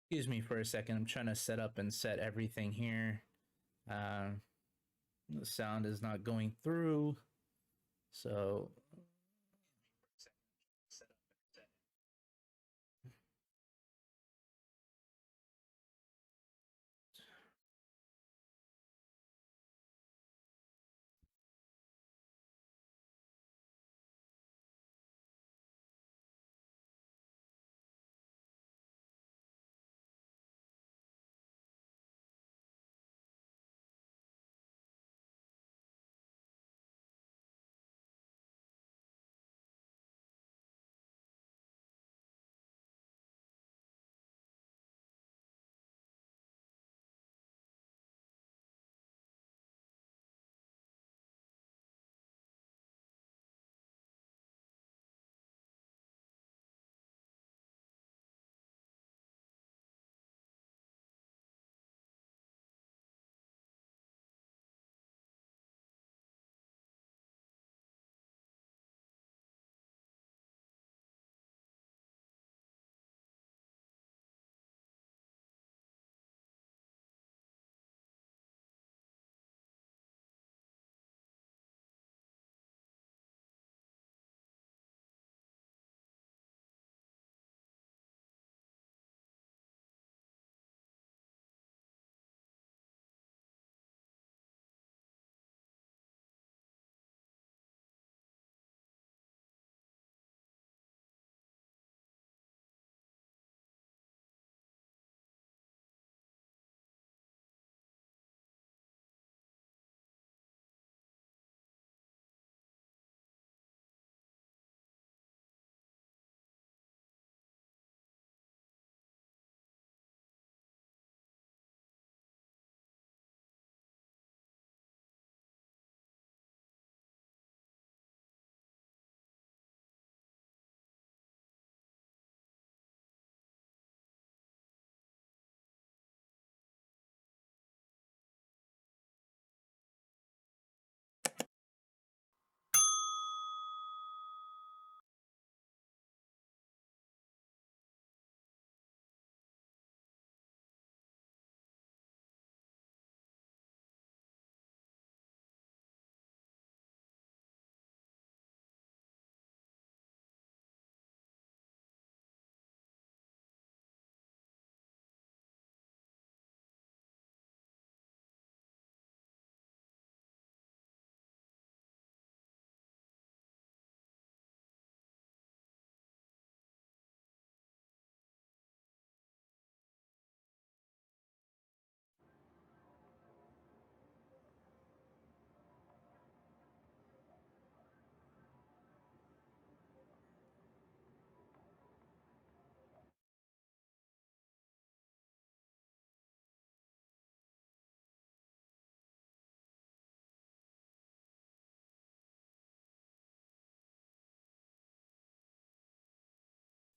Excuse me for a second. I'm trying to set up and set everything here. The sound is not going through. So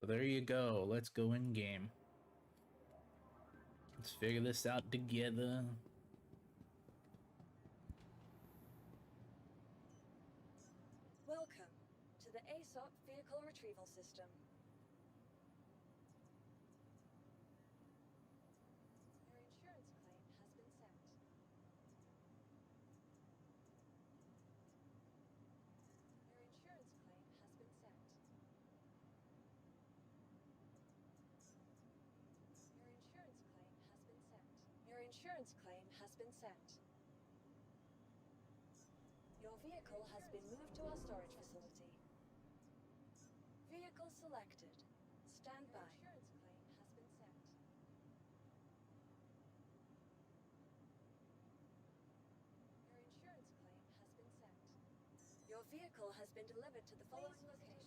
there you go. Let's go in game. Let's figure this out together. Welcome to the ASOP Vehicle Retrieval System. Your insurance claim has been sent. Your insurance claim has been sent. Your insurance claim has been sent. Your insurance claim has been sent. Your vehicle has been moved to our storage facility. Vehicle selected. Stand by. Your insurance claim has been sent. Your insurance claim has been sent. Your vehicle has been delivered to the following location.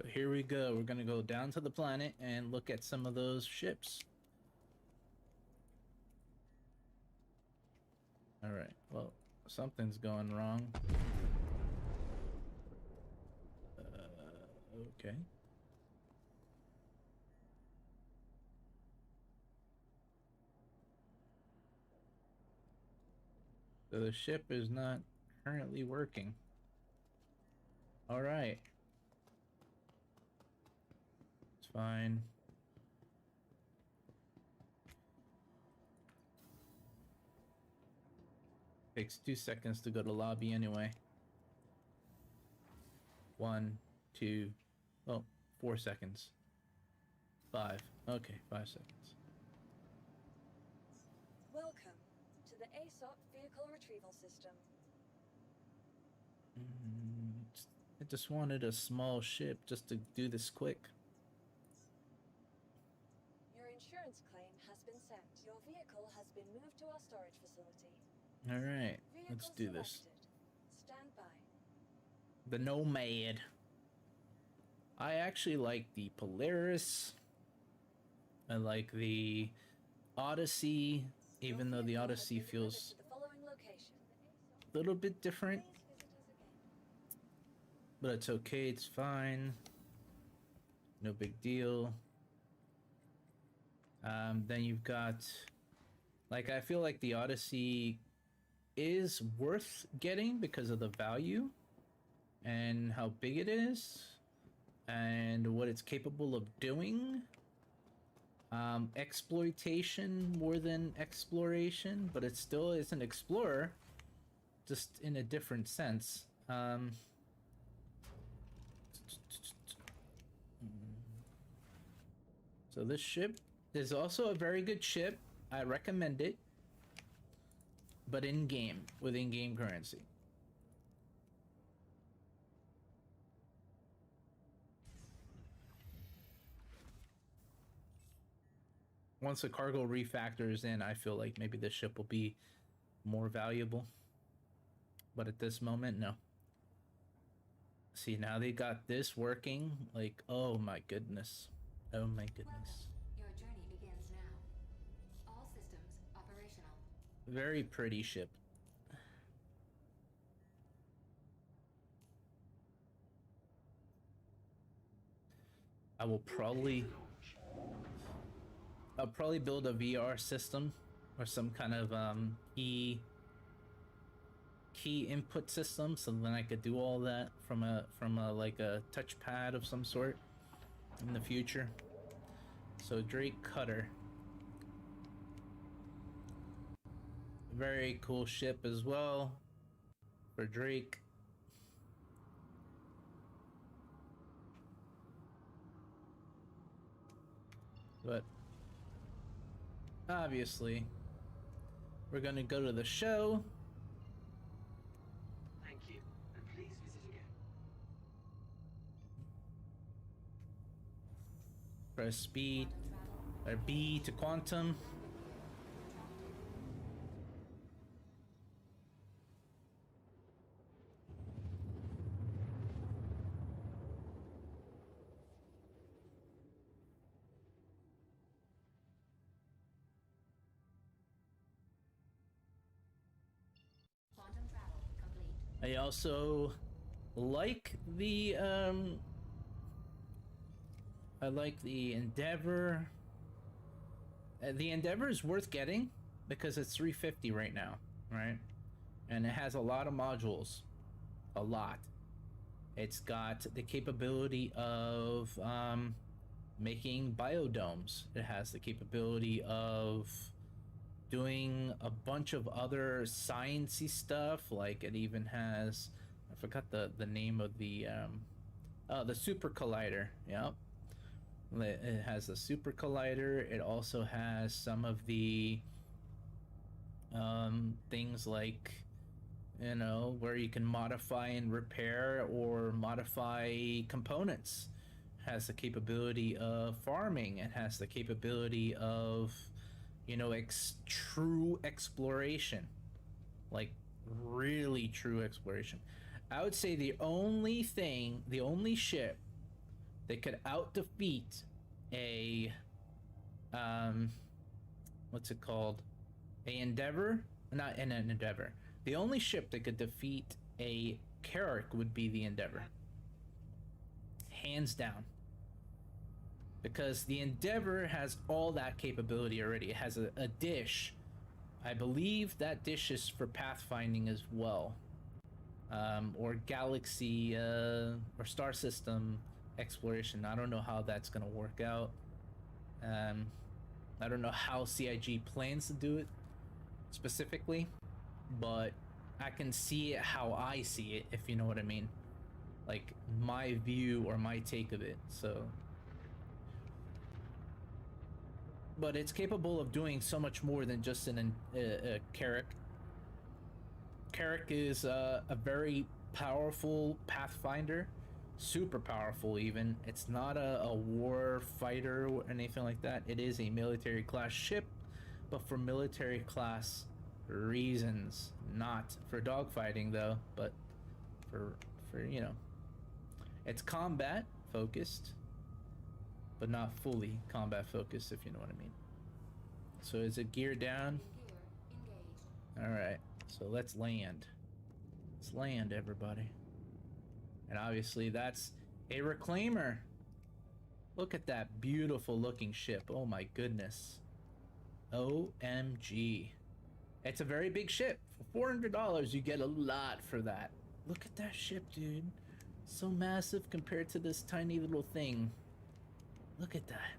So here we go. We're gonna go down to the planet and look at some of those ships. All right. Well, something's going wrong. Okay. So the ship is not currently working. All right. It's fine. Takes 2 seconds to go to lobby anyway. 1, 2, oh, 4 seconds. 5. Okay, 5 seconds. Welcome to the ASOP Vehicle Retrieval System. I just wanted a small ship just to do this quick. Your insurance claim has been sent. Your vehicle has been moved to our storage facility. All right, Vehicle let's do this. selected. Stand by. The Nomad. I actually like the Polaris. I like the Odyssey, even though the Your vehicle has Odyssey been delivered feels to the following location. a little bit different, Please visit us again. but it's okay, it's fine. No big deal. Then you've got, like, I feel like the Odyssey is worth getting because of the value and how big it is and what it's capable of doing. Exploitation more than exploration, but it still is an explorer, just in a different sense. So this ship is also a very good ship. I recommend it, but in-game, with in-game currency. Once the cargo refactors in, I feel like maybe this ship will be more valuable. But at this moment, no. See, now they got this working. Like, oh my goodness. Oh my goodness. Your journey begins now. All systems operational. Very pretty ship. I'll probably build a VR system or some kind of key input system, so then I could do all that from a like a touchpad of some sort in the future. So Drake Cutter, very cool ship as well for Drake. But obviously, we're gonna go to the show. Thank you, and please visit again. Press speed, or B to quantum. Quantum travel complete. I also like the Endeavor. The Endeavor is worth getting because it's 350 right now, right? And it has a lot of modules. A lot. It's got the capability of making biodomes. It has the capability of doing a bunch of other sciencey stuff. Like it even has, I forgot the name of the super collider. Yep. It has the super collider. It also has some of the things like, you know, where you can modify and repair or modify components. It has the capability of farming. It has the capability of, you know, true exploration, like really true exploration. I would say the only ship that could out defeat a what's it called, a Endeavor, not an Endeavor, the only ship that could defeat a Carrack would be the Endeavor, hands down. Because the Endeavor has all that capability already. It has a dish. I believe that dish is for pathfinding as well. Or galaxy or star system exploration. I don't know how that's gonna work out. I don't know how CIG plans to do it specifically, but I can see it how I see it, if you know what I mean. Like my view or my take of it. So, but it's capable of doing so much more than just a Carrack. Carrack is a very powerful pathfinder, super powerful even. It's not a war fighter or anything like that. It is a military class ship, but for military class reasons, not for dogfighting though, but for you know, it's combat focused, but not fully combat focused, if you know what I mean. So is it geared down? Gear engaged. All right, so let's land. Let's land, everybody. And obviously that's a reclaimer. Look at that beautiful looking ship. Oh my goodness. OMG. It's a very big ship. For $400, you get a lot for that. Look at that ship, dude. So massive compared to this tiny little thing. Look at that.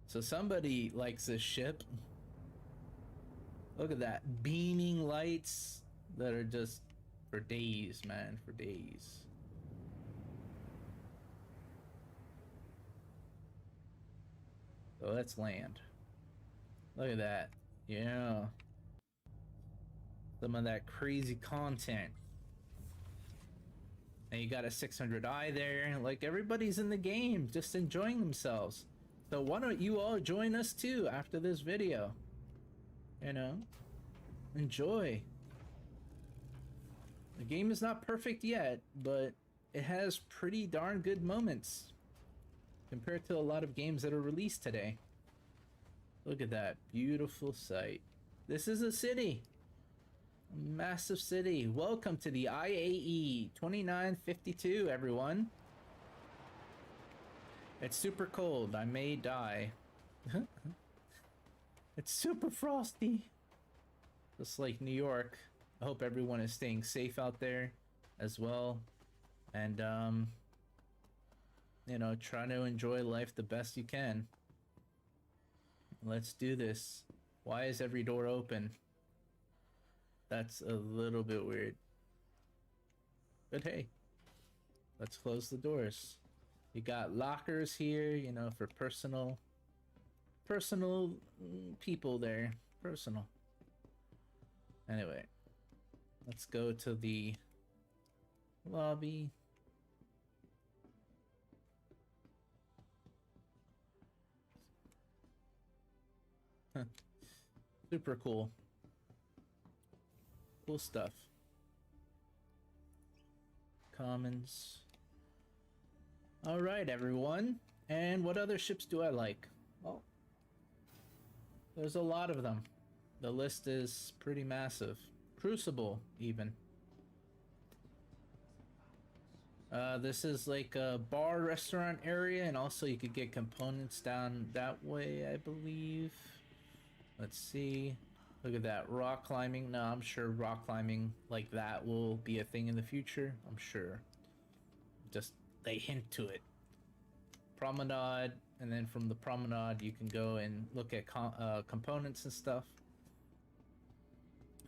So somebody likes this ship. Look at that. Beaming lights that are just for days, man. For days. So let's land. Look at that. Yeah. Some of that crazy content. And you got a 600i there. Like, everybody's in the game, just enjoying themselves. So why don't you all join us too after this video? You know? Enjoy. The game is not perfect yet, but it has pretty darn good moments compared to a lot of games that are released today. Look at that beautiful sight. This is a city. A massive city. Welcome to the IAE 2952, everyone. It's super cold. I may die. It's super frosty. Just like New York. I hope everyone is staying safe out there as well. And, you know, try to enjoy life the best you can. Let's do this. Why is every door open? That's a little bit weird. But hey, let's close the doors. You got lockers here, you know, for personal people there. Personal. Anyway, let's go to the lobby. Super cool. Cool stuff. Commons. Alright, everyone. And what other ships do I like? Well, there's a lot of them. The list is pretty massive. Crucible, even. This is like a bar restaurant area, and also you could get components down that way, I believe. Let's see. Look at that. Rock climbing. No, I'm sure rock climbing like that will be a thing in the future. I'm sure. Just they hint to it. Promenade, and then from the promenade you can go and look at components and stuff.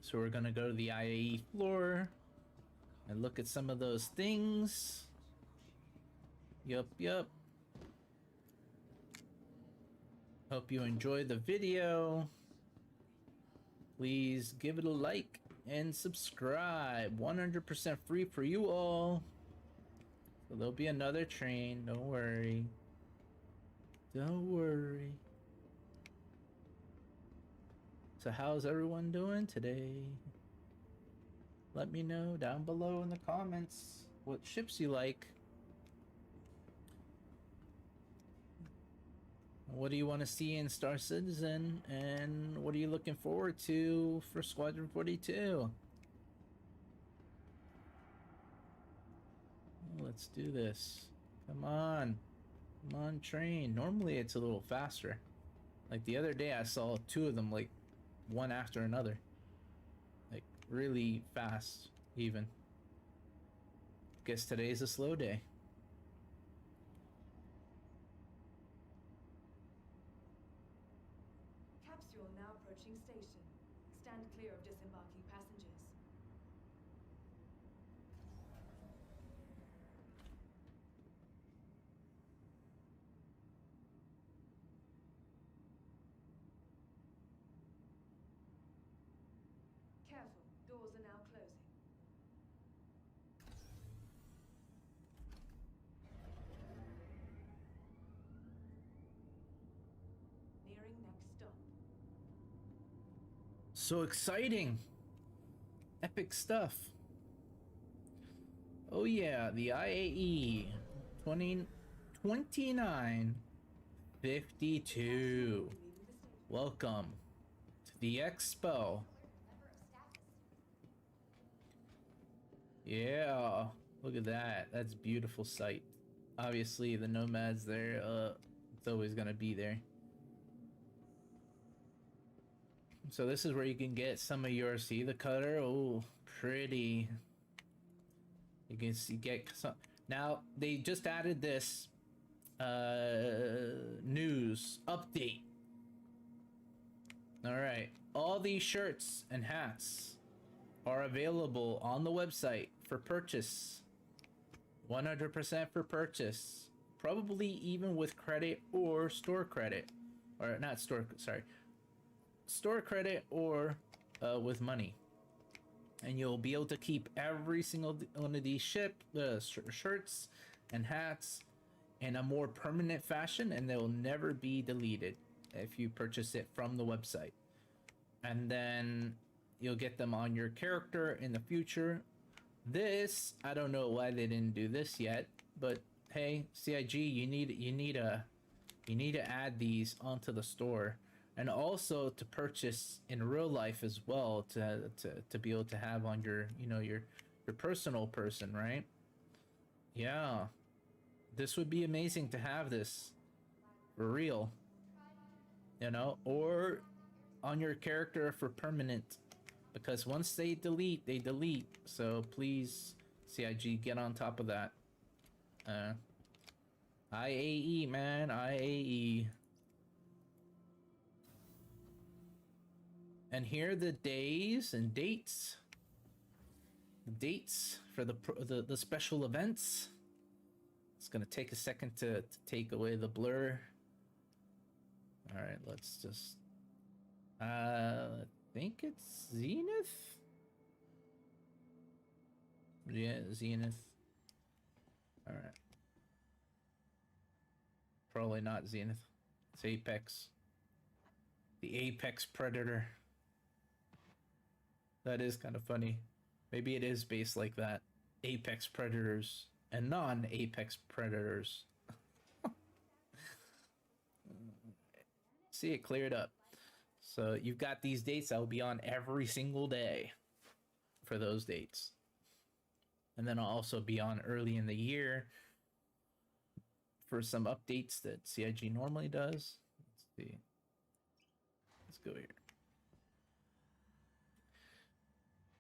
So we're gonna go to the IAE floor and look at some of those things. Yup. Hope you enjoyed the video. Please give it a like and subscribe. 100% free for you all. So there'll be another train. Don't worry. Don't worry. So how's everyone doing today? Let me know down below in the comments what ships you like. What do you want to see in Star Citizen, and what are you looking forward to for Squadron 42? let's do this. Come on. Come on, train. Normally it's a little faster. Like the other day I saw two of them like one after another. Like really fast even. Guess today's a slow day. Capsule now approaching station. Stand clear of disembarking passengers. Careful, doors are now closing. Nearing next stop. So exciting! Epic stuff. Oh yeah, the IAE 2952. Welcome to the expo. Yeah, look at that. That's a beautiful sight. Obviously the nomads there, it's always gonna be there. So this is where you can get some of your, see the cutter? Oh, pretty. You can see, get some. Now, they just added this news update. All right, all these shirts and hats are available on the website for purchase. 100% for purchase. Probably even with credit or store credit. Or not store, sorry. Store credit or with money, and you'll be able to keep every single one of these shirts and hats in a more permanent fashion, and they'll never be deleted if you purchase it from the website. And then you'll get them on your character in the future. This, I don't know why they didn't do this yet, but hey, CIG, you need to add these onto the store. And also to purchase in real life as well, to be able to have on your, you know, your personal person, right? Yeah, this would be amazing to have this for real, you know, or on your character for permanent, because once they delete, they delete. So please, CIG, get on top of that. IAE, man, IAE. And here are the days and dates. The dates for the special events. It's gonna take a second to take away the blur. All right, let's just. I think it's Zenith. Yeah, Zenith. All right. Probably not Zenith. It's Apex. The Apex Predator. That is kind of funny. Maybe it is based like that. Apex Predators and non-Apex Predators. See, it cleared up. So you've got these dates that will be on every single day for those dates. And then I'll also be on early in the year for some updates that CIG normally does. Let's see. Let's go here.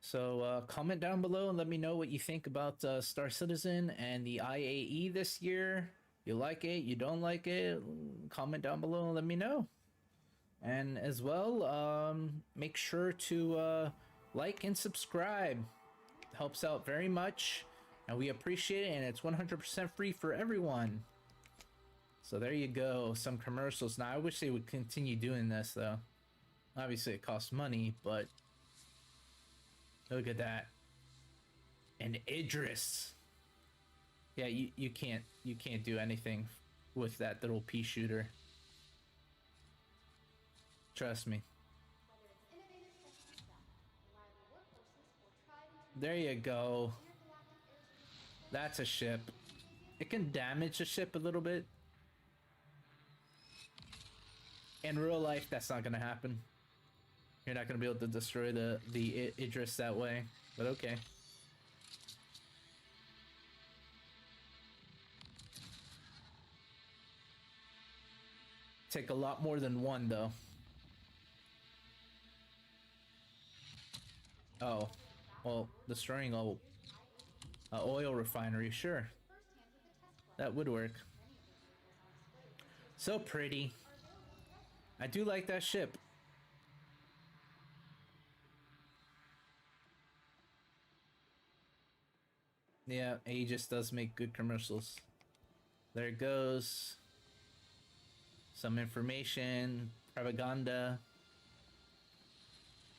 So comment down below and let me know what you think about Star Citizen and the IAE this year. You like it? You don't like it? Comment down below and let me know. And as well, make sure to like and subscribe. It helps out very much, and we appreciate it, and it's 100% free for everyone. So there you go, some commercials. Now I wish they would continue doing this though. Obviously it costs money, but look at that. And Idris. Yeah, you can't do anything with that little pea shooter. Trust me. There you go. That's a ship. It can damage a ship a little bit. In real life, that's not gonna happen. You're not gonna be able to destroy the Idris that way, but okay. Take a lot more than one, though. Oh, well, destroying a oil refinery, sure. That would work. So pretty. I do like that ship. Yeah, Aegis does make good commercials. There it goes. Some information. Propaganda.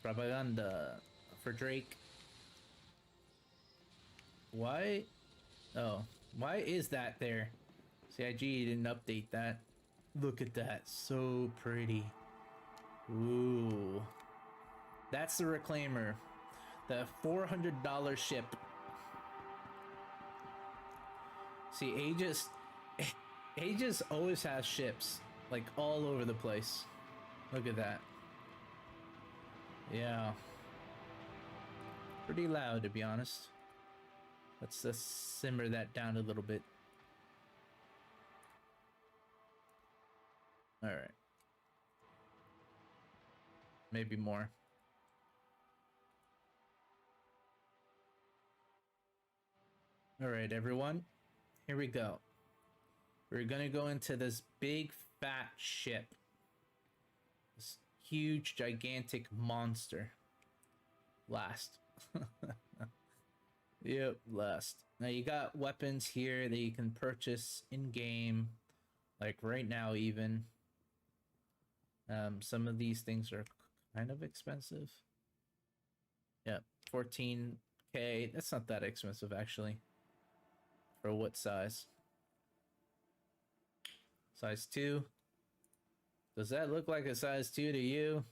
Propaganda for Drake. Why? Oh, why is that there? CIG didn't update that. Look at that. So pretty. Ooh. That's the Reclaimer. The $400 ship. See, Aegis always has ships, like, all over the place. Look at that. Yeah. Pretty loud, to be honest. Let's just simmer that down a little bit. Alright. Maybe more. Alright, everyone. Here we go. We're gonna go into this big fat ship. This huge, gigantic monster. Last. Yep, last. Now you got weapons here that you can purchase in-game. Like right now even. Some of these things are kind of expensive. Yep, 14K. That's not that expensive actually. For what size? Size 2? Does that look like a size 2 to you?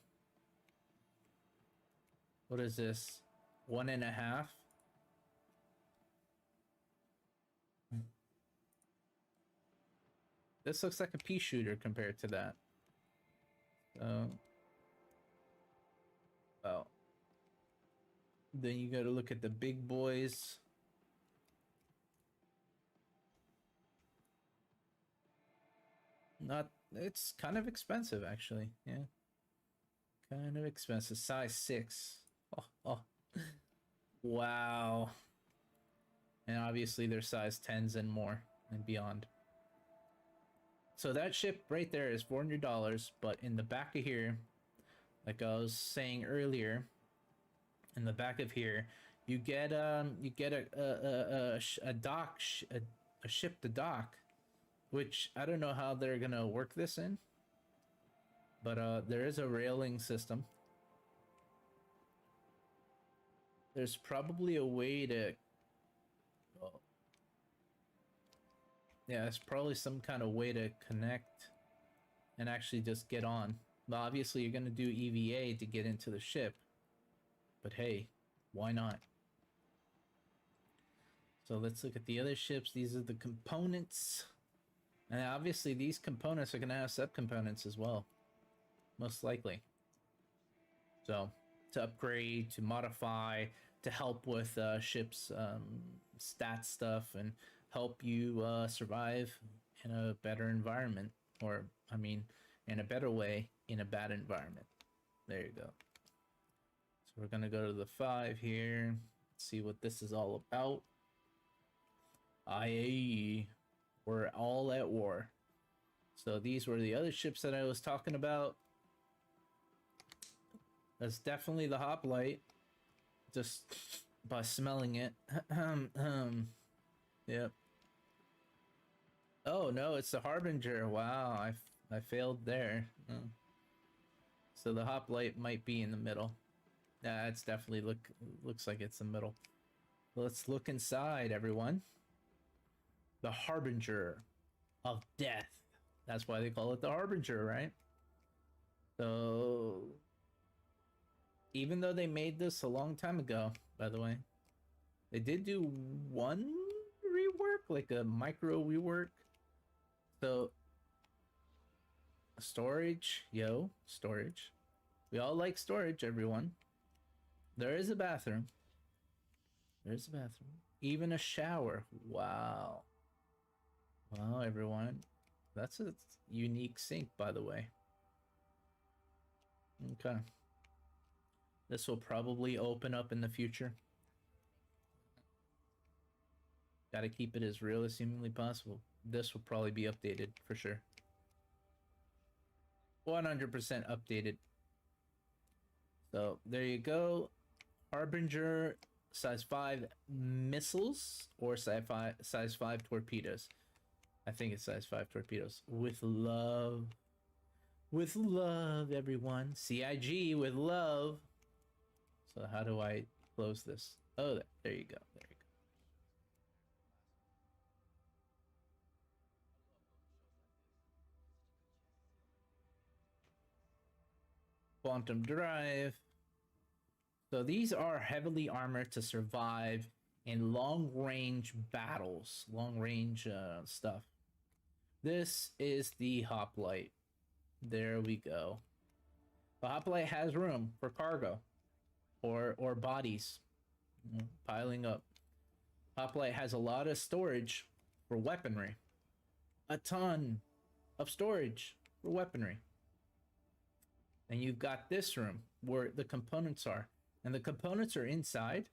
What is this? 1.5? This looks like a pea shooter compared to that. Well. Then you gotta look at the big boys. Not, it's kind of expensive actually, yeah. Kind of expensive. Size 6. Oh. Wow. And obviously they're size 10s and more and beyond. So that ship right there is $400, but in the back of here, like I was saying earlier, in the back of here, you get a ship to dock, which I don't know how they're gonna work this in, but there is a railing system. There's probably a way to, well, yeah, it's probably some kind of way to connect and actually just get on. Well, obviously you're gonna do EVA to get into the ship, but hey, why not? So let's look at the other ships. These are the components. And obviously these components are going to have subcomponents as well. Most likely. So, to upgrade, to modify, to help with ships' stat stuff, and help you survive in a better environment. Or, I mean, in a better way, in a bad environment. There you go. So we're going to go to the 5 here. See what this is all about. IAE. We're all at war. So these were the other ships that I was talking about. That's definitely the hoplite. Just by smelling it. Yep. Oh no, it's the Harbinger. Wow, I failed there. Oh. So the hoplite might be in the middle. Yeah, it's definitely looks like it's the middle. Let's look inside, everyone. The Harbinger of Death. That's why they call it the Harbinger, right? So, even though they made this a long time ago, by the way, they did do one rework, like a micro rework. So, storage, storage. We all like storage, everyone. There is a bathroom. There's a bathroom. Even a shower. Wow. Wow, everyone. That's a unique sync, by the way. Okay. This will probably open up in the future. Gotta keep it as real as humanly possible. This will probably be updated for sure. 100% updated. So there you go. Harbinger size 5 missiles or size 5 torpedoes. I think it's size 5 torpedoes. With love. With love, everyone. CIG with love. So how do I close this? Oh, there you go. There you go. Quantum drive. So these are heavily armored to survive in long-range battles, long-range stuff. This is the hoplite. There we go. The hoplite has room for cargo or bodies, you know, piling up. Hoplite has a lot of storage for weaponry. A ton of storage for weaponry. And you've got this room where the components are. And the components are inside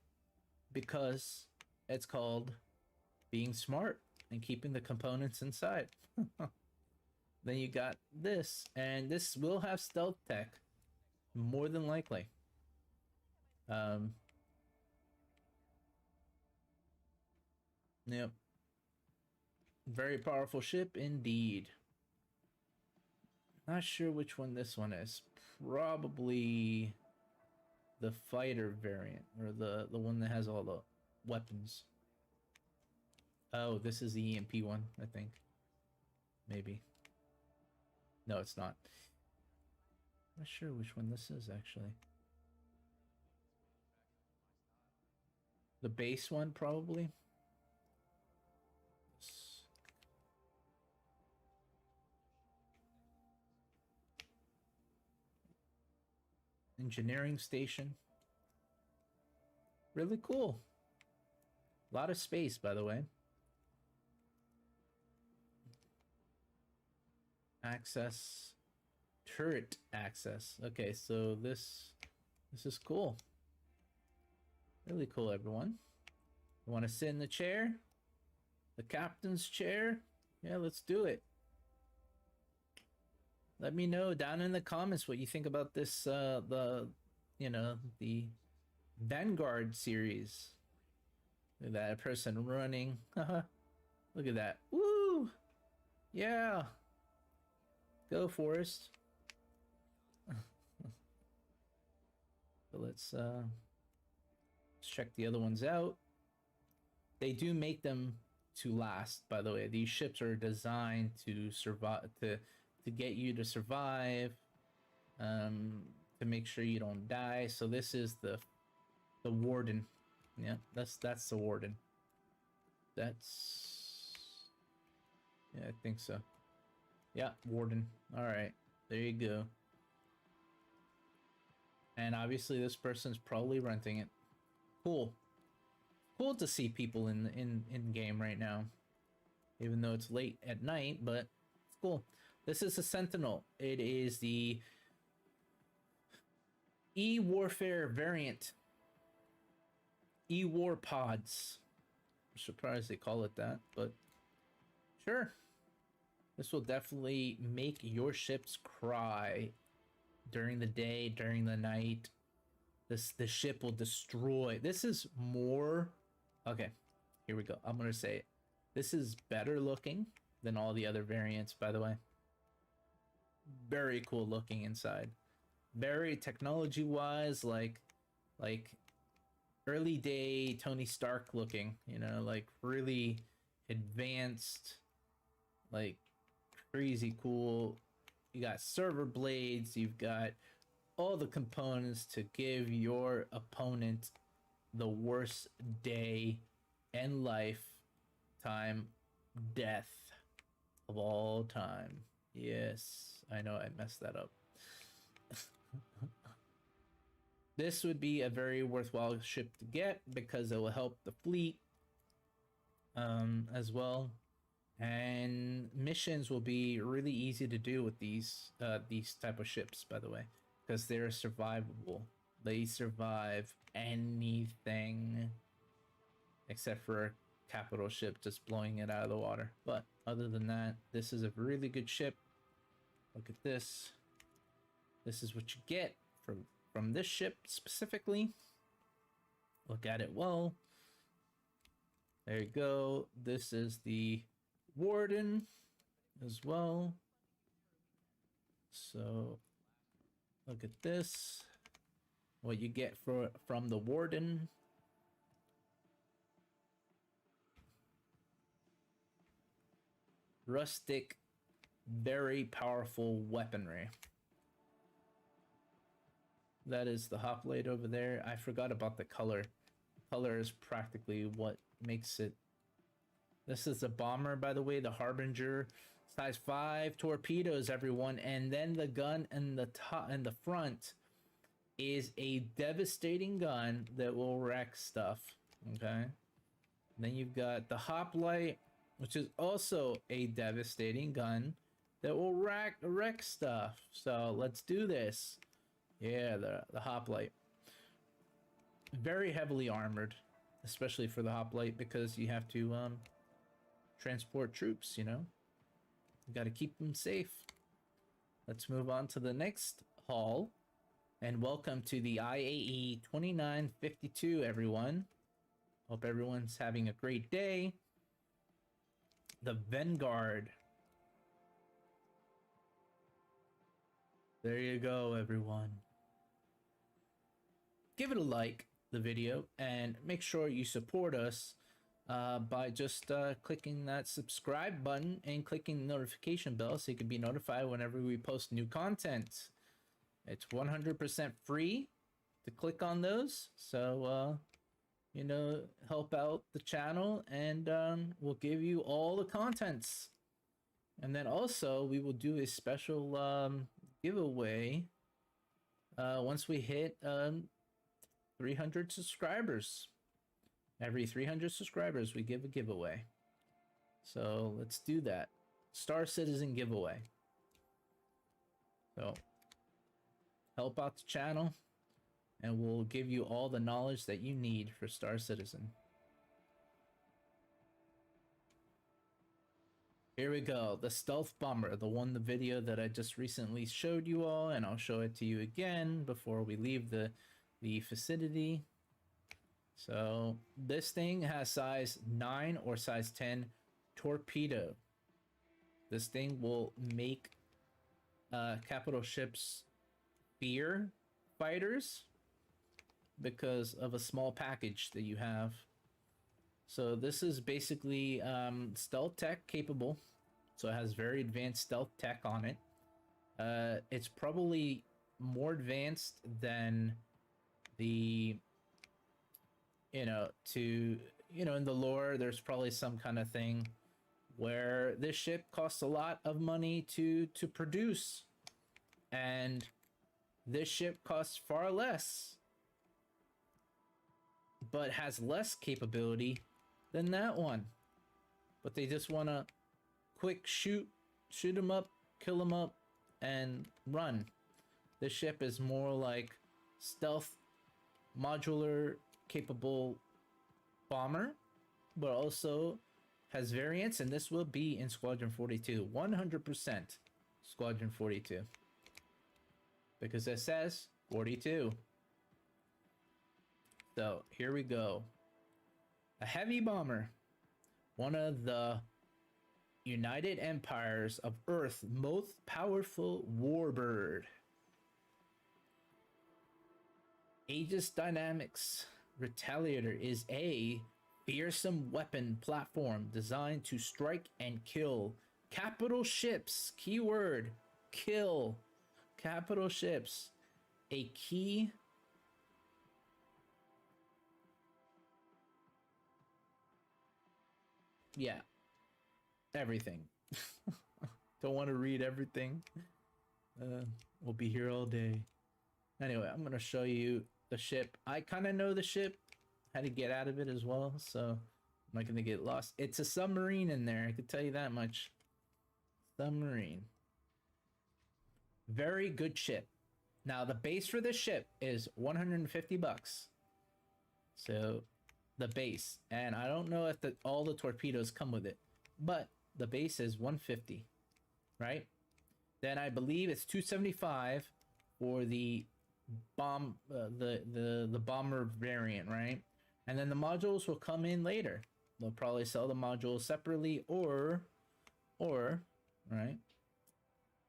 because it's called being smart and keeping the components inside. Then you got this, and this will have stealth tech, more than likely. Yep. Very powerful ship indeed. Not sure which one this one is. Probably the fighter variant, or the one that has all the weapons. Oh, this is the EMP one, I think. Maybe. No, it's not. Not sure which one this is, actually. The base one, probably. Engineering station. Really cool. A lot of space, by the way. Access. Turret access. Okay, so this is cool. Really cool, everyone. You want to sit in the chair? The captain's chair? Yeah, let's do it. Let me know down in the comments what you think about this, the Vanguard series. Look at that person running. Look at that. Woo! Yeah. Go, Forrest. So let's check the other ones out. They do make them to last, by the way. These ships are designed to survive, to get you to survive, to make sure you don't die. So this is the Warden. Yeah, that's the Warden. Yeah, I think so. Yeah, Warden. All right, there you go. And obviously this person's probably renting it. Cool. Cool to see people in game right now, even though it's late at night, but it's cool. This is a Sentinel. It is the E-Warfare variant. E-War pods. I'm surprised they call it that, but sure. This will definitely make your ships cry during the day, during the night. The ship will destroy. This is more... Okay, here we go. I'm going to say it. This is better looking than all the other variants, by the way. Very cool looking inside. Very technology-wise, like early day Tony Stark looking, you know, like really advanced, like crazy cool. You got server blades, you've got all the components to give your opponent the worst day and lifetime death of all time. Yes, I know I messed that up. This would be a very worthwhile ship to get because it will help the fleet as well. And missions will be really easy to do with these type of ships, by the way, because they're survivable. They survive anything except for a capital ship just blowing it out of the water. But other than that, this is a really good ship. Look at this. This is what you get from this ship specifically. Look at it well. There you go. This is the Warden as well. So look at this. What you get from the Warden. Rustic, very powerful weaponry. That is the hoplite over there. I forgot about the color. Color is practically what makes it. This is a bomber, by the way, the Harbinger, size 5 torpedoes, everyone, and then the gun in the top and the front is a devastating gun that will wreck stuff. Okay, then you've got the hoplite, which is also a devastating gun that will wreck stuff. So let's do this. Yeah, the hoplite. Very heavily armored, especially for the hoplite, because you have to transport troops, you know. You got to keep them safe. Let's move on to the next haul. And welcome to the IAE 2952, everyone. Hope everyone's having a great day. The Vanguard. There you go, everyone. Give it a like, the video, and make sure you support us by just clicking that subscribe button and clicking the notification bell so you can be notified whenever we post new content. It's 100% free to click on those, so you know, help out the channel, and we'll give you all the contents. And then also we will do a special giveaway once we hit 300 subscribers. Every 300 subscribers we give a giveaway. So let's do that. Star Citizen giveaway. So help out the channel, and we'll give you all the knowledge that you need for Star Citizen. Here we go, the stealth bomber, the video that I just recently showed you all, and I'll show it to you again before we leave the vicinity. So this thing has size 9 or size 10 torpedo. This thing will make capital ships fear fighters because of a small package that you have. So this is basically stealth tech capable. So it has very advanced stealth tech on it. It's probably more advanced than the, in the lore, there's probably some kind of thing where this ship costs a lot of money to produce, and this ship costs far less, but has less capability than that one. But they just want to quick shoot them up, kill them up, and run. This ship is more like stealth, modular, capable bomber, but also has variants, and this will be in Squadron 42. 100% Squadron 42. Because it says 42. So here we go. A heavy bomber. One of the United Empires of Earth's most powerful warbird. Aegis Dynamics Retaliator is a fearsome weapon platform designed to strike and kill capital ships. Keyword, kill capital ships. A key everything. Don't want to read everything. We'll be here all day. Anyway, I'm gonna show you the ship. I kind of know the ship, how to get out of it as well, so I'm Am I gonna get lost? It's a submarine in there, I could tell you that much. Submarine. Very good ship. Now the base for this ship is 150 bucks. So the base, and I don't know if all the torpedoes come with it, but the base is 150, right? Then I believe it's 275 for the bomb, the bomber variant, right? And then the modules will come in later. They'll probably sell the modules separately, or right?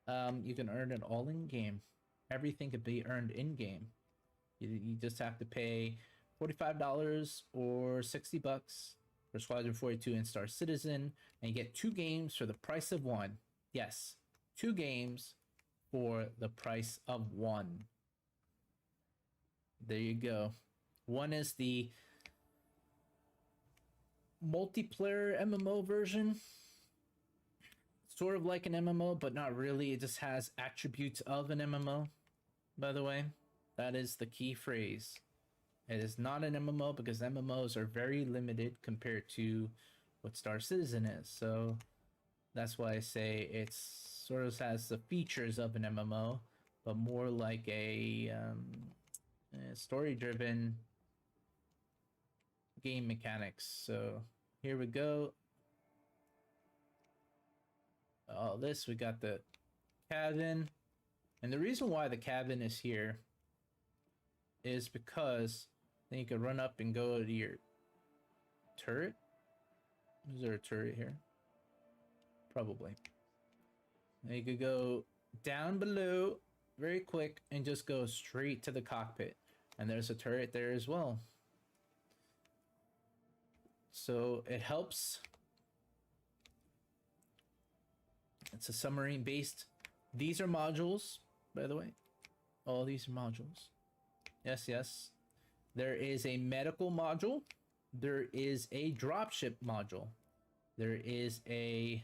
You can earn it all in game. Everything could be earned in game. You just have to pay $45 or 60 bucks for Squadron 42 and Star Citizen, and you get 2 games for the price of 1. Yes, 2 games for the price of 1. There you go. One is the multiplayer MMO version. Sort of like an MMO, but not really. It just has attributes of an MMO, by the way. That is the key phrase. It is not an MMO because MMOs are very limited compared to what Star Citizen is. So that's why I say it sort of has the features of an MMO, but more like a story-driven game mechanics. So here we go. All this, we got the cabin. And the reason why the cabin is here is because then you could run up and go to your turret. Is there a turret here? Probably. And you could go down below very quick and just go straight to the cockpit. And there's a turret there as well. So it helps. It's a submarine based. These are modules, by the way. All these are modules. Yes, yes. There is a medical module. There is a dropship module. There is a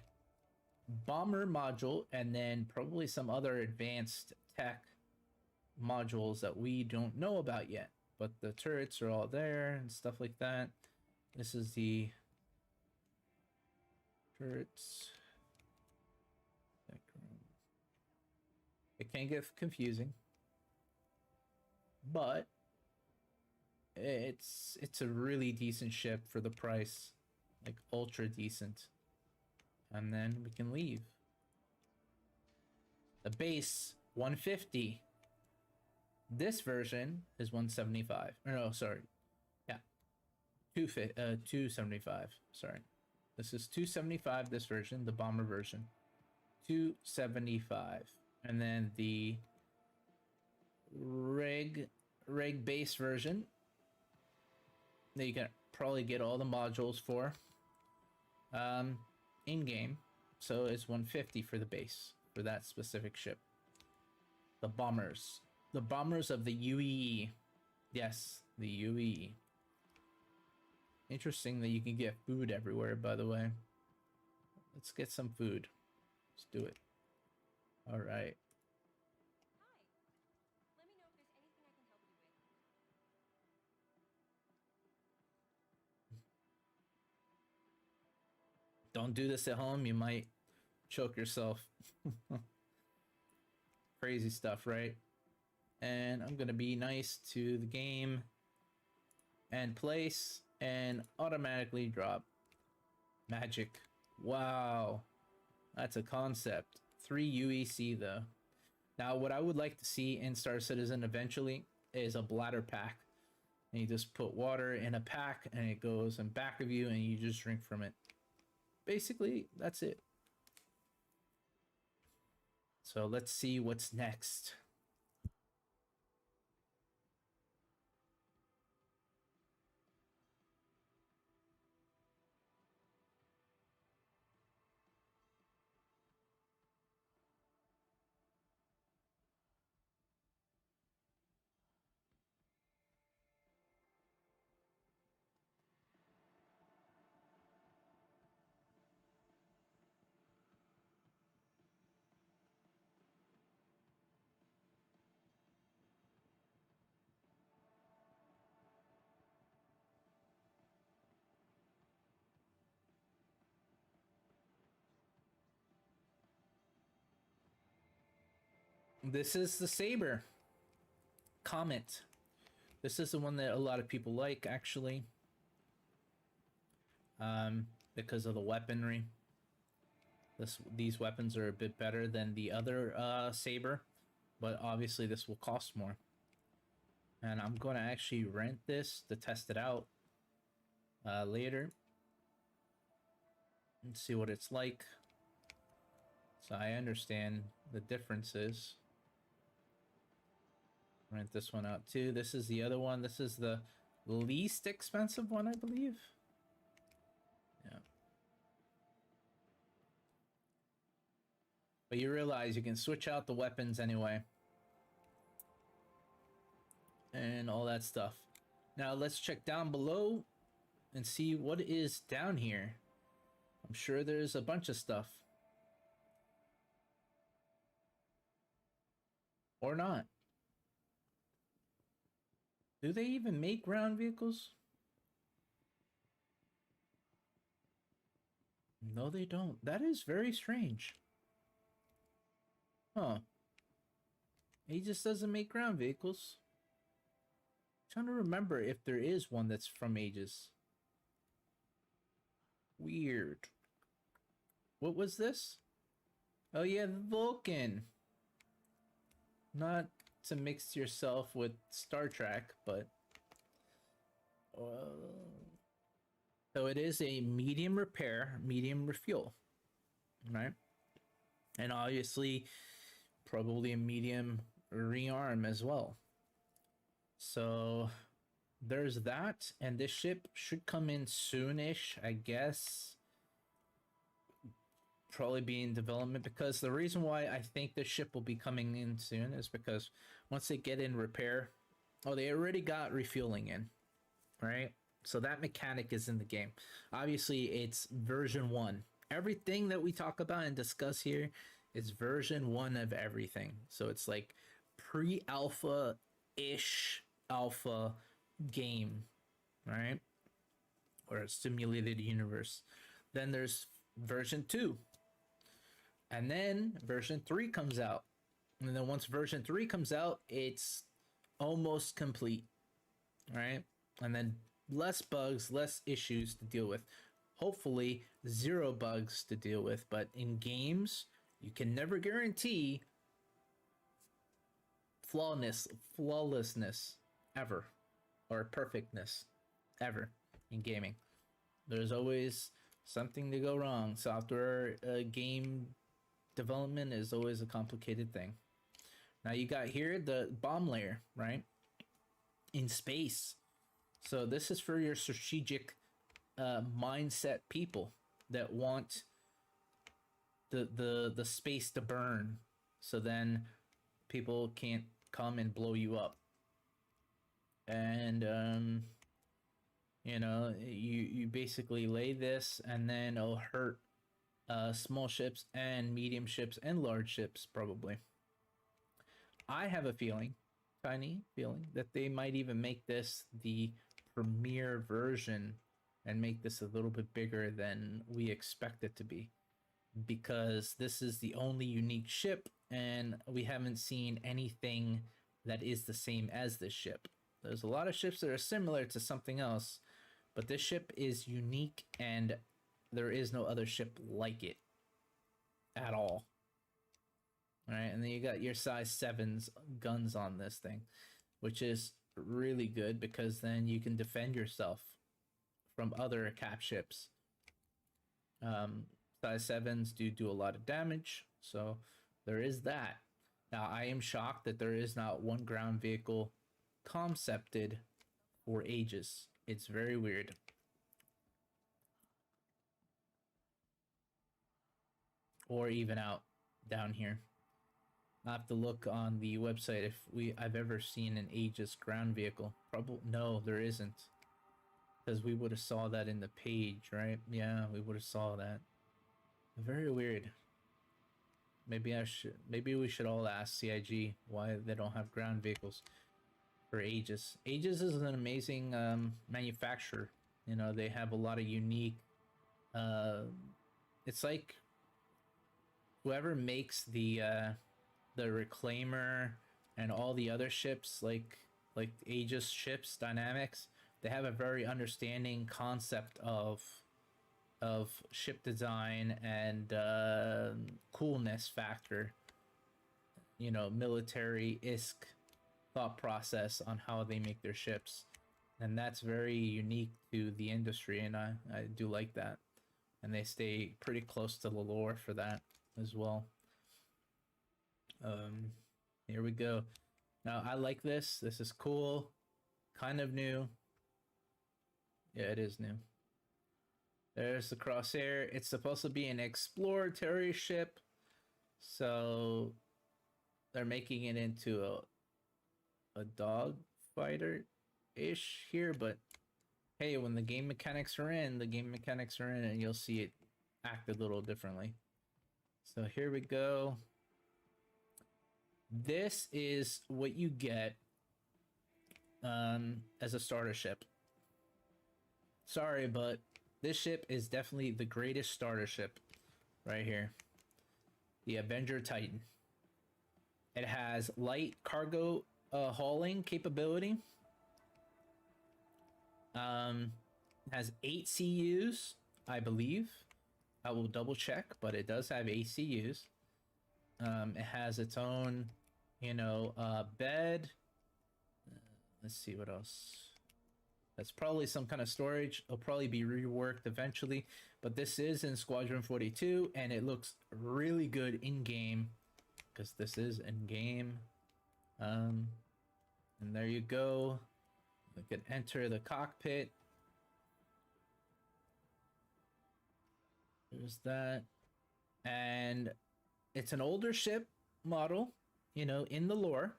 bomber module, and then probably some other advanced tech modules that we don't know about yet. But the turrets are all there and stuff like that. This is the turrets. It can get confusing, but it's a really decent ship for the price, like ultra decent. And then we can leave. The base 150. This version is 175. Or no, sorry. Yeah. 275. Sorry. This is 275, this version, the bomber version. 275. And then the reg base version that you can probably get all the modules for in game. So it's 150 for the base for that specific ship. The bombers. The bombers of the UEE. Yes, the UEE. Interesting that you can get food everywhere, by the way. Let's get some food. Let's do it. All right. Hi. Let me know if there's anything I can help you with. Don't do this at home. You might choke yourself. Crazy stuff, right? And I'm going to be nice to the game and place and automatically drop. Magic. Wow. That's a concept. 3 UEC though. Now what I would like to see in Star Citizen eventually is a bladder pack. And you just put water in a pack and it goes in back of you and you just drink from it. Basically, that's it. So let's see what's next. This is the Saber Comet. This is the one that a lot of people like, actually, because of the weaponry. These weapons are a bit better than the other Saber, but obviously this will cost more. And I'm going to actually rent this to test it out later and see what it's like. So I understand the differences. Rent this one out too. This is the other one. This is the least expensive one, I believe. Yeah. But you realize you can switch out the weapons anyway. And all that stuff. Now let's check down below and see what is down here. I'm sure there's a bunch of stuff. Or not. Do they even make ground vehicles? No, they don't. That is very strange. Huh. Aegis doesn't make ground vehicles. Trying to remember if there is one that's from Aegis. Weird. What was this? Oh yeah, Vulcan. Not to mix yourself with Star Trek, but so it is a medium repair, medium refuel, right? And obviously probably a medium rearm as well. So there's that, and this ship should come in soonish, I guess. Probably be in development, because the reason why I think this ship will be coming in soon is because once they get in repair, they already got refueling in, right? So that mechanic is in the game. Obviously, it's version 1. Everything that we talk about and discuss here is version 1 of everything. So it's like pre-alpha-ish alpha game, right? Or a simulated universe. Then there's version 2. And then version 3 comes out. And then once version 3 comes out, it's almost complete, right? And then less bugs, less issues to deal with. Hopefully 0 bugs to deal with. But in games, you can never guarantee flawlessness ever, or perfectness ever in gaming. There's always something to go wrong. Software game development is always a complicated thing. Now you got here the bomb layer, right? In space. So this is for your strategic mindset people that want the space to burn, so then people can't come and blow you up. And you know, you basically lay this, and then it'll hurt small ships and medium ships and large ships probably. I have a feeling, tiny feeling, that they might even make this the premier version and make this a little bit bigger than we expect it to be, because this is the only unique ship and we haven't seen anything that is the same as this ship. There's a lot of ships that are similar to something else, but this ship is unique and there is no other ship like it at all. All right, and then you got your size 7s guns on this thing, which is really good because then you can defend yourself from other cap ships. Size 7s do a lot of damage, so there is that. Now, I am shocked that there is not one ground vehicle concepted for Aegis. It's very weird. Or even out down here. I have to look on the website if I've ever seen an Aegis ground vehicle. Probably no, there isn't, because we would have saw that in the page, right? Yeah, we would have saw that. Very weird. Maybe we should all ask CIG why they don't have ground vehicles for Aegis. Aegis is an amazing manufacturer. You know, they have a lot of unique. It's like whoever makes the the Reclaimer and all the other ships, like Aegis ships, Dynamics, they have a very understanding concept of ship design and coolness factor. You know, military-esque thought process on how they make their ships, and that's very unique to the industry, and I do like that. And they stay pretty close to the lore for that as well. Here we go. Now I like this. This is cool. Kind of new. Yeah, it is new. There's the Crosshair. It's supposed to be an exploratory ship, so they're making it into a dog fighter ish here, but hey, when the game mechanics are in, the game mechanics are in, and you'll see it act a little differently. So here we go. This is what you get as a starter ship. Sorry, but this ship is definitely the greatest starter ship right here. The Avenger Titan. It has light cargo hauling capability. Has 8 CUs, I believe. I will double check, but it does have 8 CUs. It has its own, you know, bed. Let's see what else. That's probably some kind of storage. It'll probably be reworked eventually, but this is in Squadron 42, and it looks really good in game, because this is in game. And there you go. We can enter the cockpit. There's that. And it's an older ship model, you know, in the lore.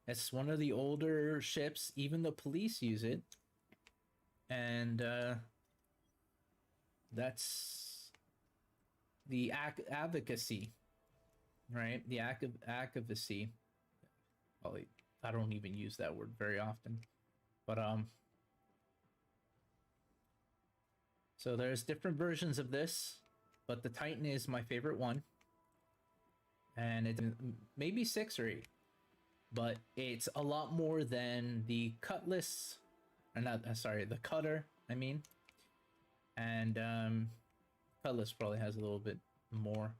It's one of the older ships. Even the police use it. And that's the advocacy, right? The advocacy. Probably, I don't even use that word very often. But so there's different versions of this, but the Titan is my favorite one. And it's maybe 6 or 8, but it's a lot more than the Cutlass, or not, sorry, the Cutter, I mean. And Cutlass probably has a little bit more.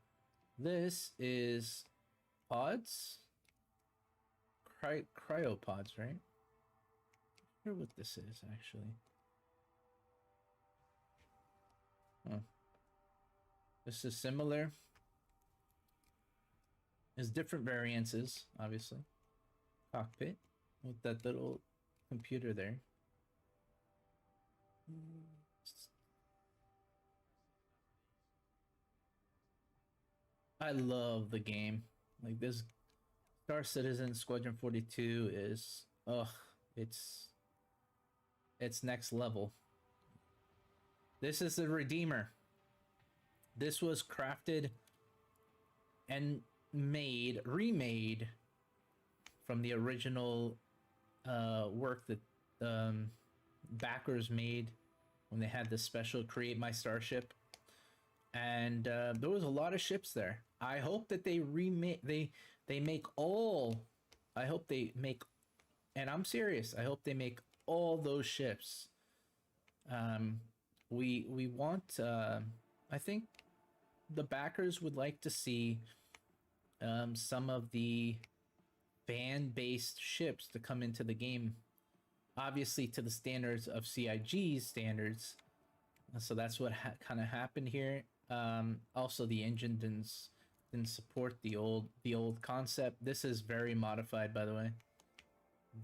This is pods, cryopods, right? I wonder what this is actually. Oh, this is similar. There's different variances, obviously. Cockpit with that little computer there. I love the game. Like, this Star Citizen Squadron 42 is, it's next level. This is the Redeemer. This was crafted and remade from the original work that backers made when they had this special Create My Starship. And there was a lot of ships there. I hope that they make all, I hope they make, and I'm serious, I hope they make all those ships. We want, I think the backers would like to see some of the fan-based ships to come into the game, obviously to the standards of CIG's standards. So that's what kind of happened here. Also, the engine didn't support the old concept. This is very modified, by the way.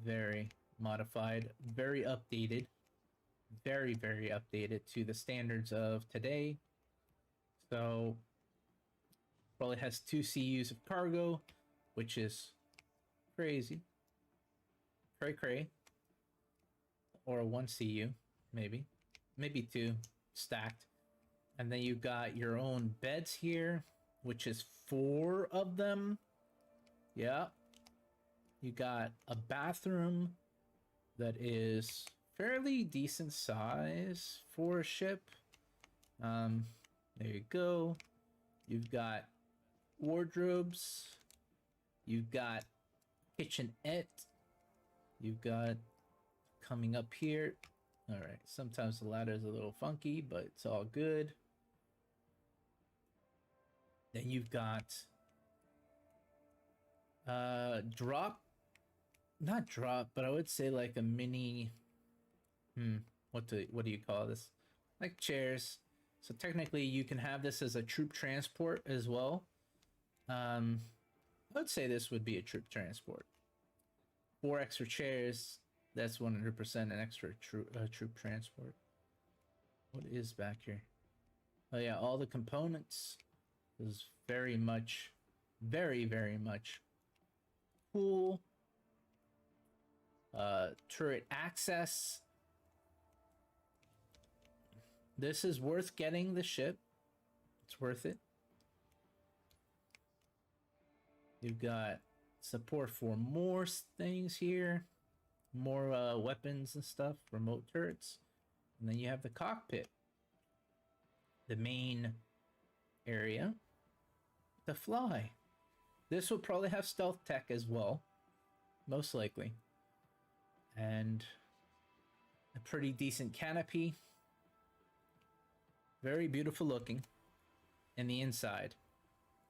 Very modified, very updated, very updated to the standards of today. So probably has 2 CUs of cargo, which is crazy. Cray. Or 1 CU, maybe 2 stacked. And then you've got your own beds here, which is 4 of them. Yeah. You got a bathroom that is fairly decent size for a ship. There you go. You've got wardrobes You've got kitchenette. You've got coming up here. All right, sometimes the ladder is a little funky, but it's all good. Then you've got drop, not drop, but I would say like a mini, what do you call this? Like chairs. So technically you can have this as a troop transport as well. I would say this would be a troop transport. 4 extra chairs, that's 100% an extra troop transport. What is back here? Oh yeah, all the components is very much, very much cool. Turret access. This is worth getting the ship. It's worth it. You've got support for more things here. More weapons and stuff. Remote turrets. And then you have the cockpit. The main area to fly. This will probably have stealth tech as well. Most likely. And a pretty decent canopy. Very beautiful looking. And the inside.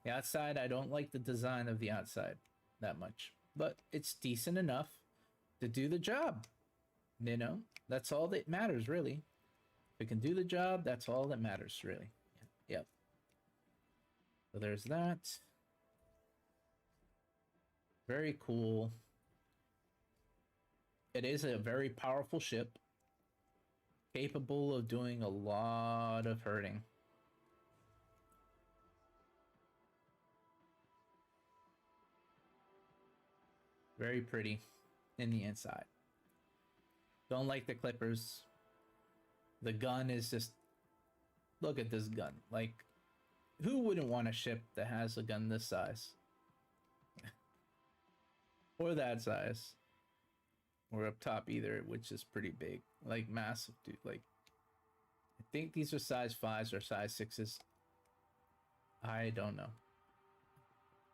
The outside, I don't like the design of the outside that much. But it's decent enough to do the job. You know? That's all that matters, really. If it can do the job, that's all that matters, really. Yep. So there's that. Very cool. It is a very powerful ship. Capable of doing a lot of hurting. Very pretty in the inside. Don't like the clippers. The gun is just... Look at this gun. Like, who wouldn't want a ship that has a gun this size? Or that size. Or up top either, which is pretty big. Like, massive, dude. Like, I think these are size 5s or size 6s. I don't know.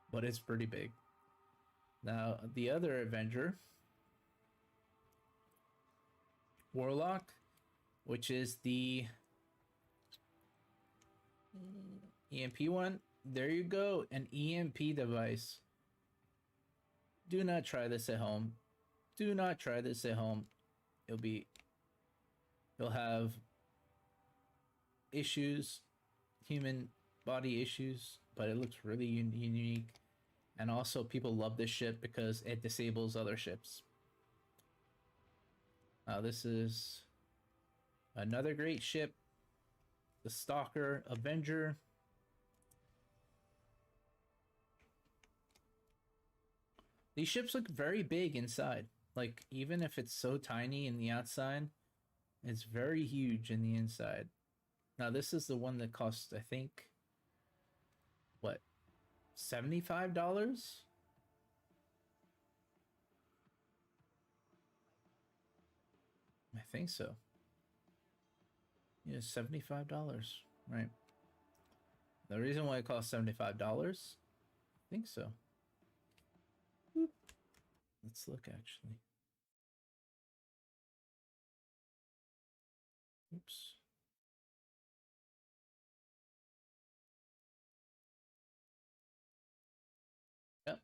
But it's pretty big. Now, the other Avenger, Warlock, which is the EMP one. There you go, an EMP device. Do not try this at home. Do not try this at home. You'll have issues, human body issues, but it looks really unique. And also people love this ship because it disables other ships. Now this is another great ship. The Stalker Avenger. These ships look very big inside. Like, even if it's so tiny in the outside, it's very huge in the inside. Now this is the one that costs, I think, what? $75? I think so. Yeah, $75. Right. The reason why it costs $75, I think so. Boop. Let's look actually. Oops. Yep,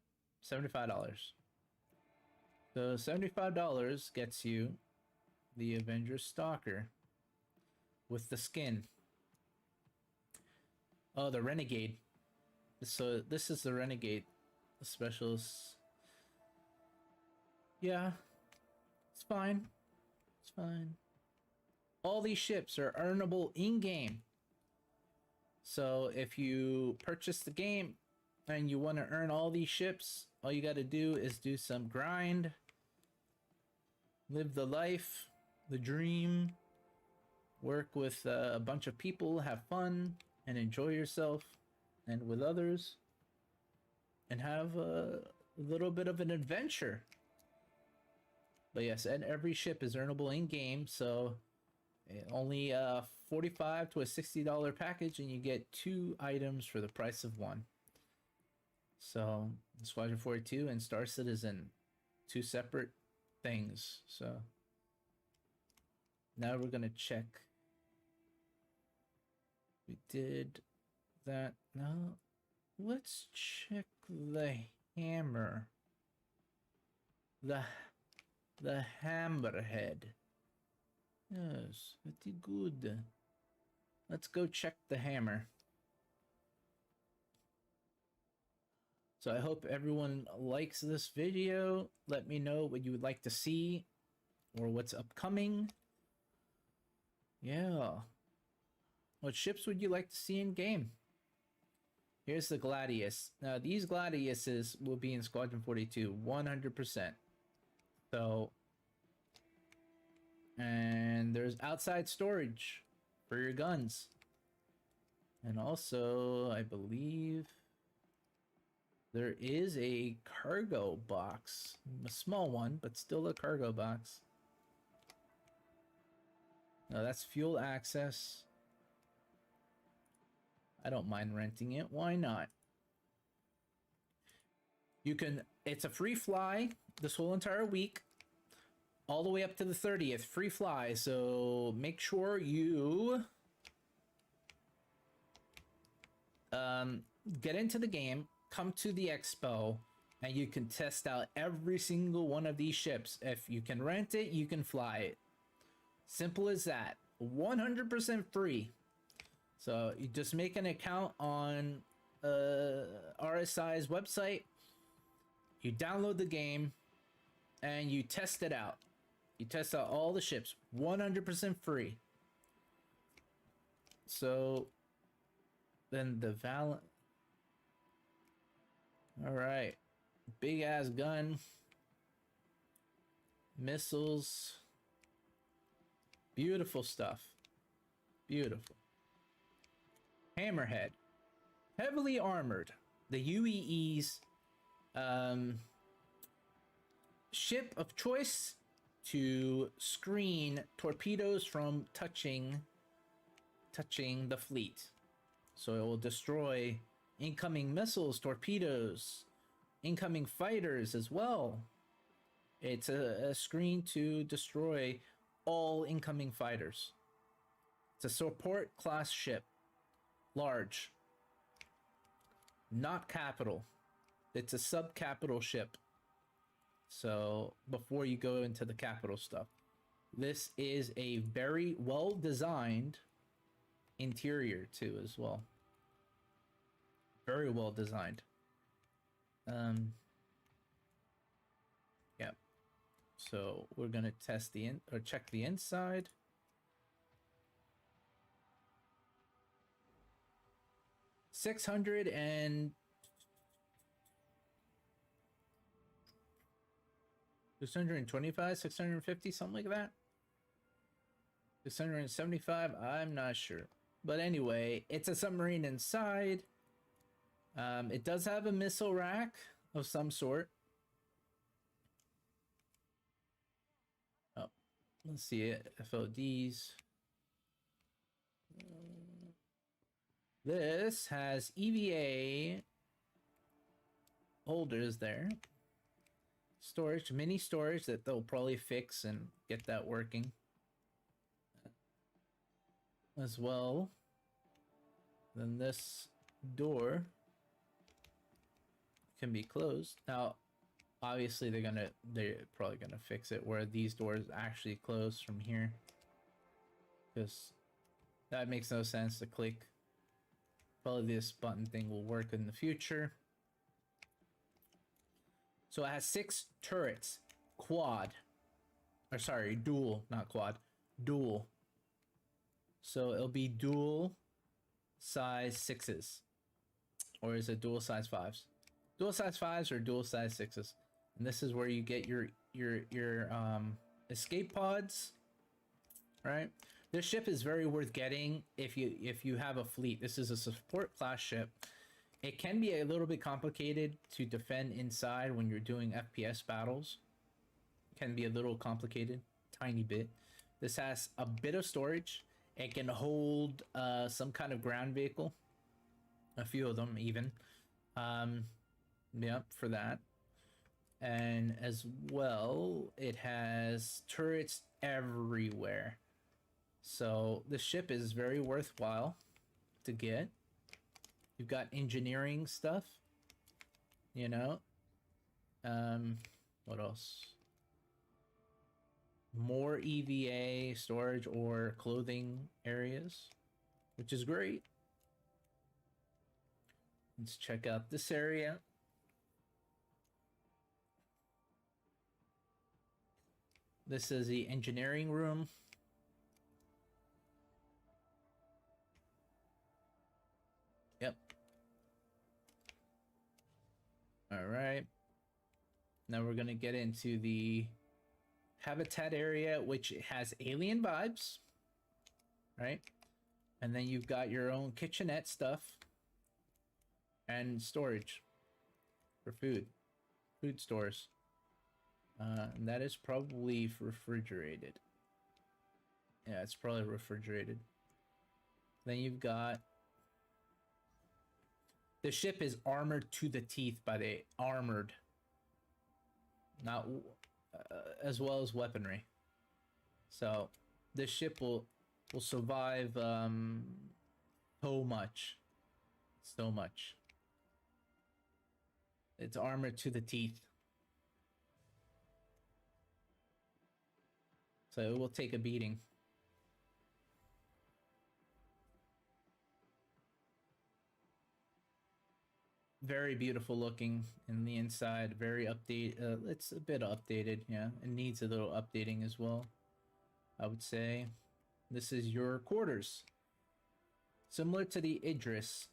$75. So $75 gets you the Avenger Stalker with the skin. Oh, the Renegade. So this is the Renegade, the specials. Yeah, it's fine. It's fine. All these ships are earnable in-game. So if you purchase the game and you want to earn all these ships, all you got to do is do some grind, live the life, the dream, work with a bunch of people, have fun, and enjoy yourself and with others, and have a little bit of an adventure. But yes, and every ship is earnable in-game, so only $45 to a $60 package, and you get 2 items for the price of 1. So Squadron 42 and Star Citizen, two separate things. So now we're gonna check. We did that. Now let's check the hammer. The hammerhead. Yes, pretty good. Let's go check the hammer. So I hope everyone likes this video. Let me know what you would like to see or what's upcoming. Yeah. What ships would you like to see in game? Here's the Gladius. Now these Gladiuses will be in Squadron 42, 100%. So, and there's outside storage for your guns. And also, I believe there is a cargo box. A small one, but still a cargo box. Now that's fuel access. I don't mind renting it. Why not? You can, it's a free fly this whole entire week, all the way up to the 30th. Free fly. So make sure you get into the game, come to the expo, and you can test out every single one of these ships. If you can rent it, you can fly it. Simple as that. 100% free. So you just make an account on RSI's website, you download the game, and you test it out. You test out all the ships, 100% free. So then the Alright. Big ass gun. Missiles. Beautiful stuff. Beautiful. Hammerhead. Heavily armored. The UEE's ship of choice to screen torpedoes from touching the fleet. So it will destroy incoming missiles, torpedoes, incoming fighters as well. It's a screen to destroy all incoming fighters. It's a support class ship. Large. Not capital. It's a sub-capital ship. So before you go into the capital stuff, this is a very well designed interior too as well. Very well designed. Yeah. So we're gonna test the check the inside. $625, $650, something like that. 675, I'm not sure. But anyway, it's a submarine inside. It does have a missile rack of some sort. Oh, let's see it. FODs. This has EVA holders there. Storage, mini storage that they'll probably fix and get that working as well. Then this door can be closed. Now, obviously they're probably gonna fix it where these doors actually close from here, because that makes no sense to click. Probably this button thing will work in the future. So it has 6 turrets, dual, not quad, dual. So it'll be dual size 6s, or is it dual size 5s? Dual size 5s or dual size 6s. And this is where you get your escape pods, right? This ship is very worth getting if you have a fleet. This is a support class ship. It can be a little bit complicated to defend inside when you're doing FPS battles. It can be a little complicated, tiny bit. This has a bit of storage. It can hold some kind of ground vehicle, a few of them even. Yep, for that. And as well, it has turrets everywhere. So the ship is very worthwhile to get. You've got engineering stuff, you know. What else? More EVA storage or clothing areas, which is great. Let's check out this area. This is the engineering room. Yep. All right. Now we're gonna get into the habitat area, which has alien vibes, right? And then you've got your own kitchenette stuff and storage for food stores. And that is probably refrigerated. Yeah, it's probably refrigerated. Then you've got the ship is armored to the teeth by the armored, not as well as weaponry. So this ship will survive so much. It's armored to the teeth. So it will take a beating. Very beautiful looking in the inside. Very it's a bit updated, yeah. It needs a little updating as well, I would say. This is your quarters. Similar to the Idris.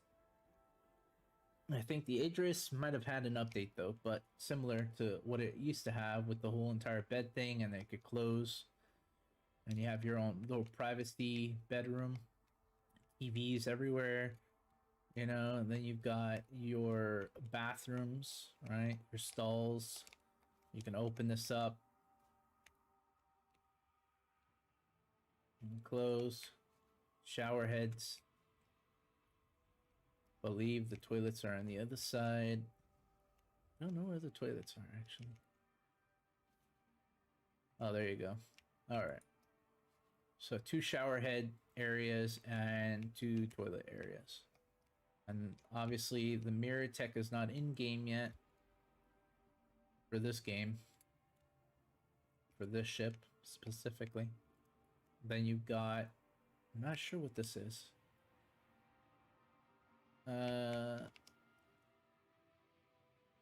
I think the Idris might have had an update though, but similar to what it used to have with the whole entire bed thing, and it could close. And you have your own little privacy bedroom. TVs everywhere. You know, and then you've got your bathrooms, right? Your stalls. You can open this up and close. Shower heads. Believe the toilets are on the other side. I don't know where the toilets are actually. Oh, there you go. All right. So 2 shower head areas and 2 toilet areas. And obviously the microTech is not in game yet for this game, for this ship specifically. Then you've got, I'm not sure what this is. Oh,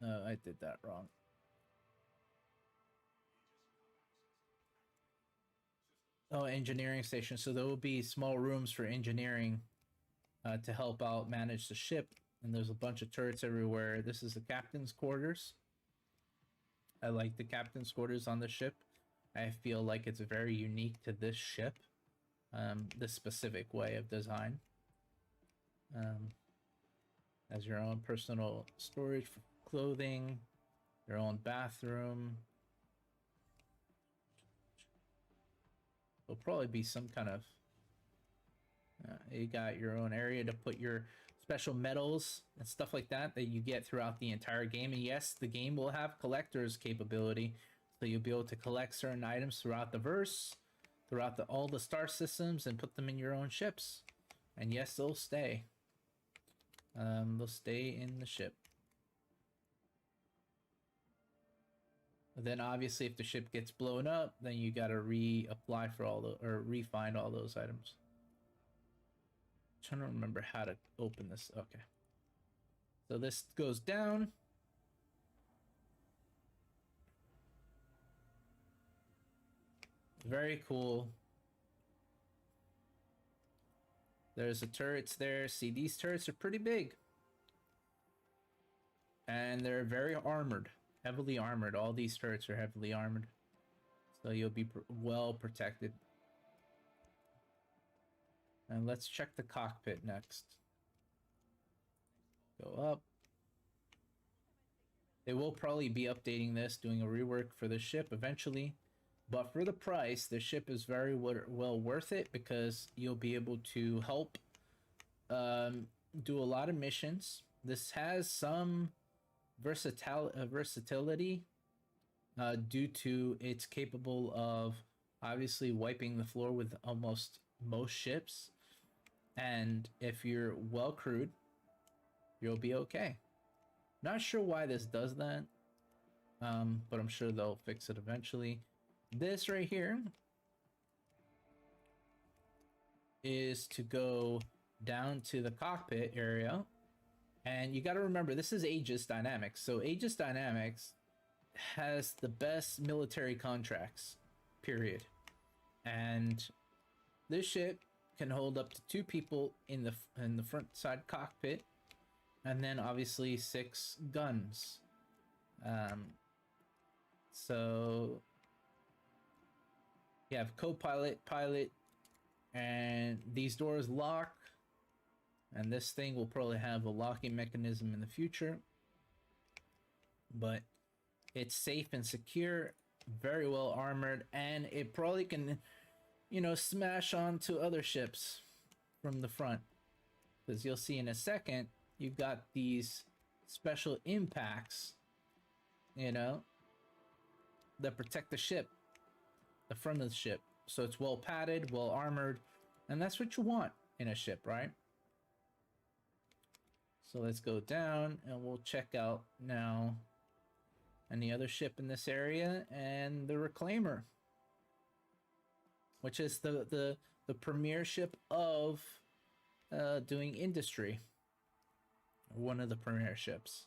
I did that wrong. Oh, engineering station. So there will be small rooms for engineering to help out manage the ship. And there's a bunch of turrets everywhere. This is the captain's quarters. I like the captain's quarters on the ship. I feel like it's very unique to this ship. This specific way of design. As your own personal storage for clothing, your own bathroom. There'll probably be some kind of you got your own area to put your special metals and stuff like that that you get throughout the entire game. And yes, the game will have collector's capability, so you'll be able to collect certain items throughout the verse, throughout all the star systems, and put them in your own ships. And yes, they'll stay. They'll stay in the ship. But then obviously if the ship gets blown up, then you gotta reapply for all the, or refind all those items. I'm trying to remember how to open this. Okay. So this goes down. Very cool. There's the turrets there. See, these turrets are pretty big. And they're very armored. Heavily armored. All these turrets are heavily armored. So you'll be well protected. And let's check the cockpit next. Go up. They will probably be updating this, doing a rework for the ship eventually. But for the price, the ship is very well worth it because you'll be able to help do a lot of missions. This has some versatility due to it's capable of obviously wiping the floor with almost most ships. And if you're well crewed, you'll be okay. Not sure why this does that, but I'm sure they'll fix it eventually. This right here is to go down to the cockpit area. And you got to remember, this is Aegis Dynamics. So Aegis Dynamics has the best military contracts, period. And this ship can hold up to 2 people in the front side cockpit, and then obviously 6 guns. So you have co-pilot, pilot, and these doors lock. And this thing will probably have a locking mechanism in the future. But it's safe and secure, very well armored, and it probably can, you know, smash onto other ships from the front. Because you'll see in a second, you've got these special impacts, you know, that protect the ship, the front of the ship. So it's well padded, well armored, and that's what you want in a ship, right? So let's go down and we'll check out now any other ship in this area, and the Reclaimer, which is the premier ship of doing industry. One of the premier ships.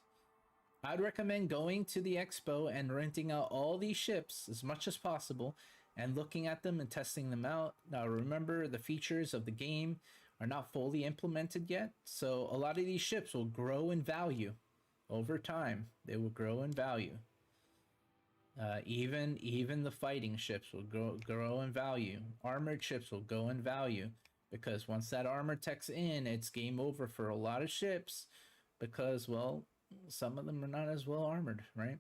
I'd recommend going to the expo and renting out all these ships as much as possible and looking at them and testing them out. Now remember, the features of the game are not fully implemented yet, so a lot of these ships will grow in value over time. They will grow in value. Even the fighting ships will grow in value. Armored ships will go in value, because once that armor tech's in, it's game over for a lot of ships, because, well, some of them are not as well armored, right?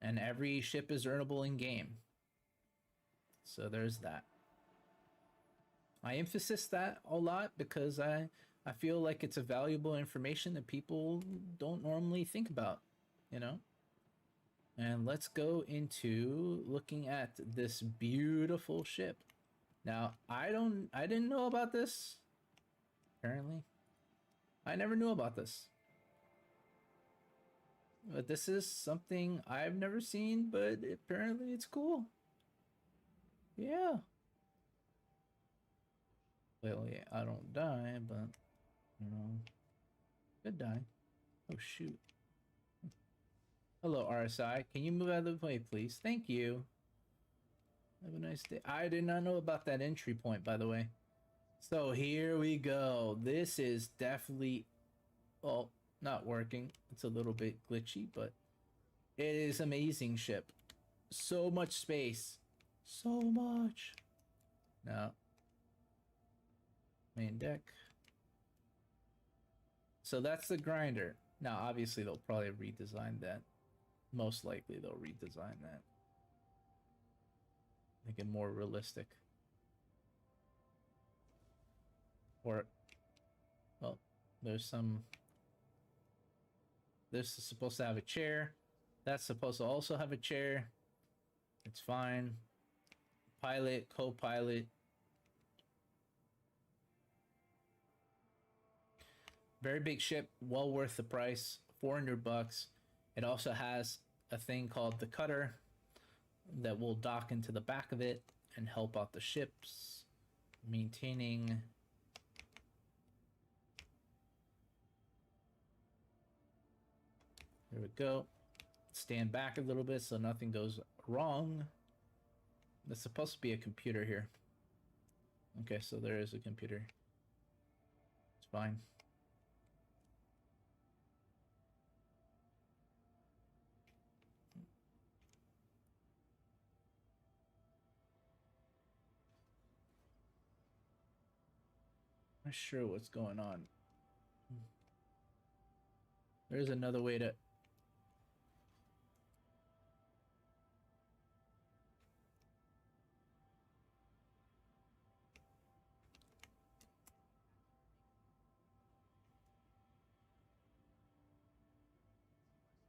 And every ship is earnable in game. So there's that. I emphasize that a lot because I feel like it's a valuable information that people don't normally think about, you know? And let's go into looking at this beautiful ship. Now, I didn't know about this, apparently. I never knew about this. But this is something I've never seen, but apparently it's cool. Yeah. Well, yeah, I don't die, but, you know, could die. Oh, shoot. Hello, RSI. Can you move out of the way, please? Thank you. Have a nice day. I did not know about that entry point, by the way. So here we go. This is definitely, well, not working. It's a little bit glitchy, but it is amazing ship. So much space. So much. Now, main deck. So that's the grinder. Now, obviously, they'll probably redesign that. Most likely, they'll redesign that. Make it more realistic. Or, well, there's some... This is supposed to have a chair. That's supposed to also have a chair. It's fine. Pilot, co-pilot. Very big ship, well worth the price. $400. It also has a thing called the cutter that will dock into the back of it and help out the ships, maintaining. There we go. Stand back a little bit so nothing goes wrong. There's supposed to be a computer here. Okay, so there is a computer. It's fine. Not sure what's going on. There's another way to...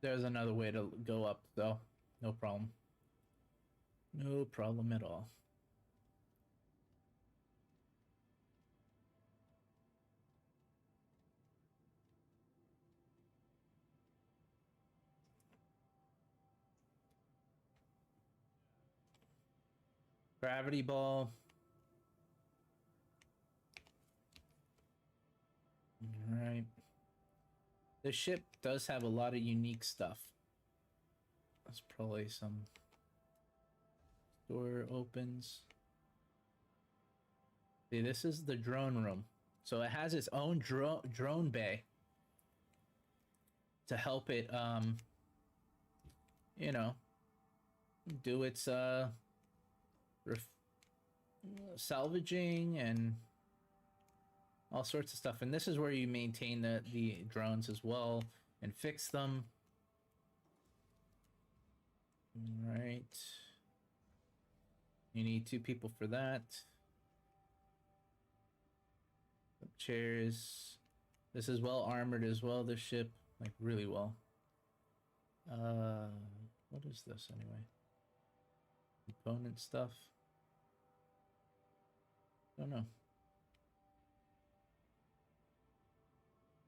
There's another way to go up, though. No problem. No problem at all. Gravity ball. Alright. This ship does have a lot of unique stuff. That's probably some... Door opens. See, this is the drone room. So it has its own drone bay. To help it, you know, do its, salvaging and all sorts of stuff. And this is where you maintain the drones as well and fix them. Right. You need 2 people for that. Chairs. This is well armored as well, this ship. Like, really well. What is this anyway? Component stuff. Don't know.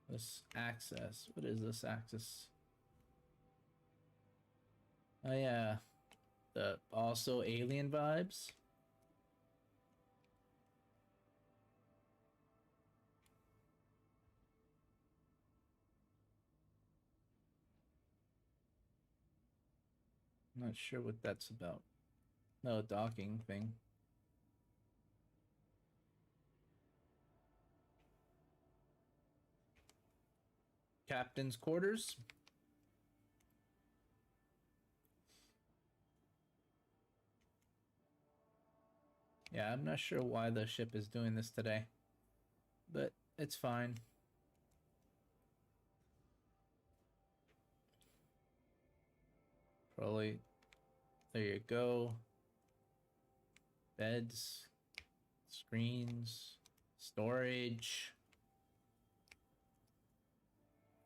This access. What is this access? Oh yeah. The also alien vibes. I'm not sure what that's about. No, docking thing. Captain's quarters. Yeah, I'm not sure why the ship is doing this today, but it's fine. Probably, there you go. Beds, screens, storage.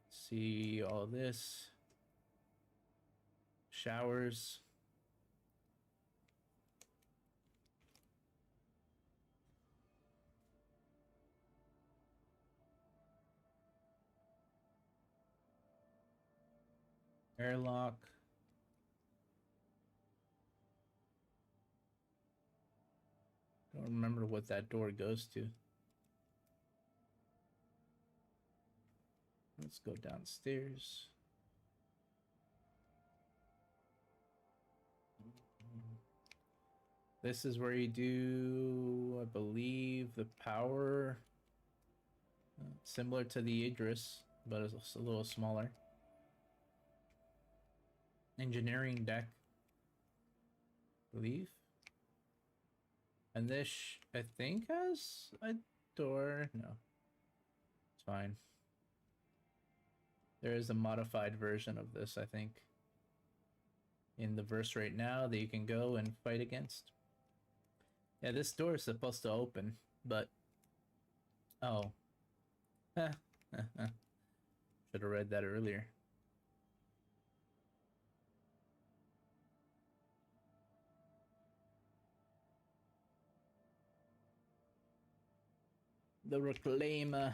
See all this. Showers. Airlock. Don't remember what that door goes to. Let's go downstairs. This is where you do, I believe, the power. Similar to the Aegis, but it's a little smaller. Engineering deck, I believe. And this, I think, has a door. No, it's fine. There is a modified version of this, I think, in the verse right now that you can go and fight against. Yeah, this door is supposed to open, but... Oh. Should have read that earlier. The Reclaimer.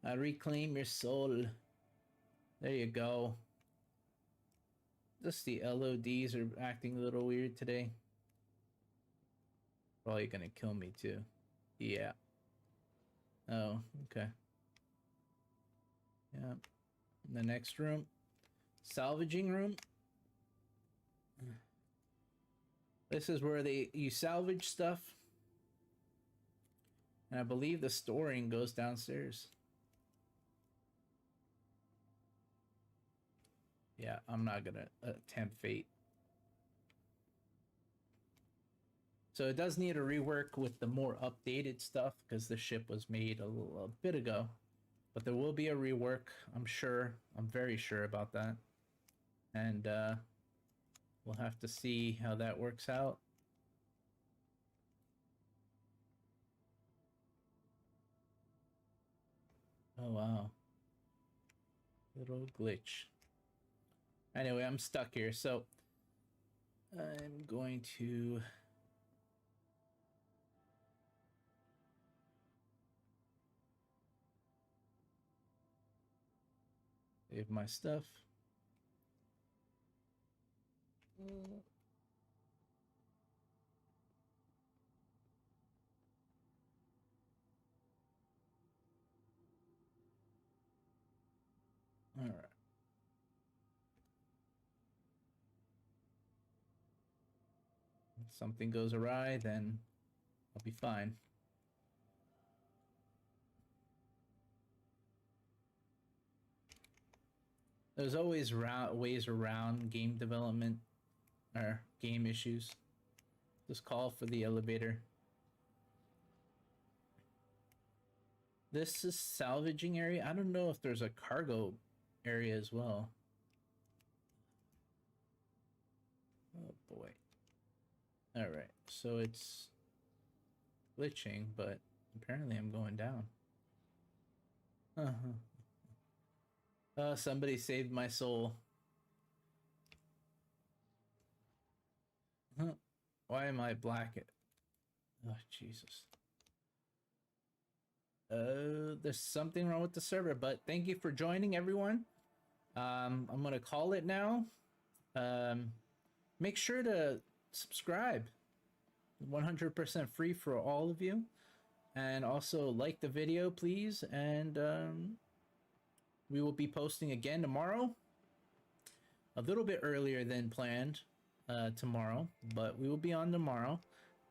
I reclaim your soul. There you go. Just the LODs are acting a little weird today. Probably gonna kill me too. Yeah. Oh, okay. Yeah. The next room. Salvaging room. This is where you salvage stuff. And I believe the storing goes downstairs. Yeah, I'm not gonna tempt fate. So it does need a rework with the more updated stuff because the ship was made a bit ago. But there will be a rework, I'm sure. I'm very sure about that. And we'll have to see how that works out. Oh wow. Little glitch. Anyway, I'm stuck here, so I'm going to save my stuff. All right. If something goes awry, then I'll be fine. There's always ways around game development or game issues. Just call for the elevator. This is salvaging area. I don't know if there's a cargo area as well. Oh boy. All right, so it's glitching, but apparently I'm going down. Somebody saved my soul. Why am I black? Oh, Jesus. There's something wrong with the server, but thank you for joining, everyone. I'm gonna call it now. Make sure to subscribe. 100% free for all of you. And also like the video, please. And we will be posting again tomorrow. A little bit earlier than planned tomorrow, but we will be on tomorrow.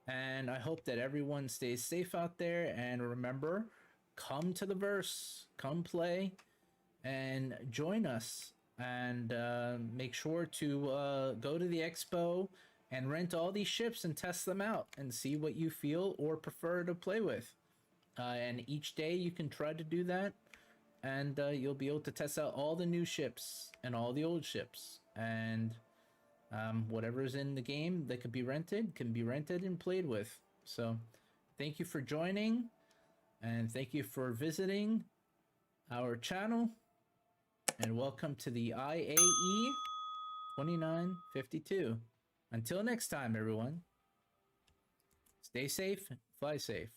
And I hope that everyone stays safe out there. And remember, come to the verse, come play, and join us. And make sure to go to the expo and rent all these ships and test them out and see what you feel or prefer to play with. And each day you can try to do that, and you'll be able to test out all the new ships and all the old ships. And whatever's in the game that can be rented and played with. So thank you for joining, and thank you for visiting our channel, and welcome to the IAE 2952. Until next time, everyone, stay safe, fly safe.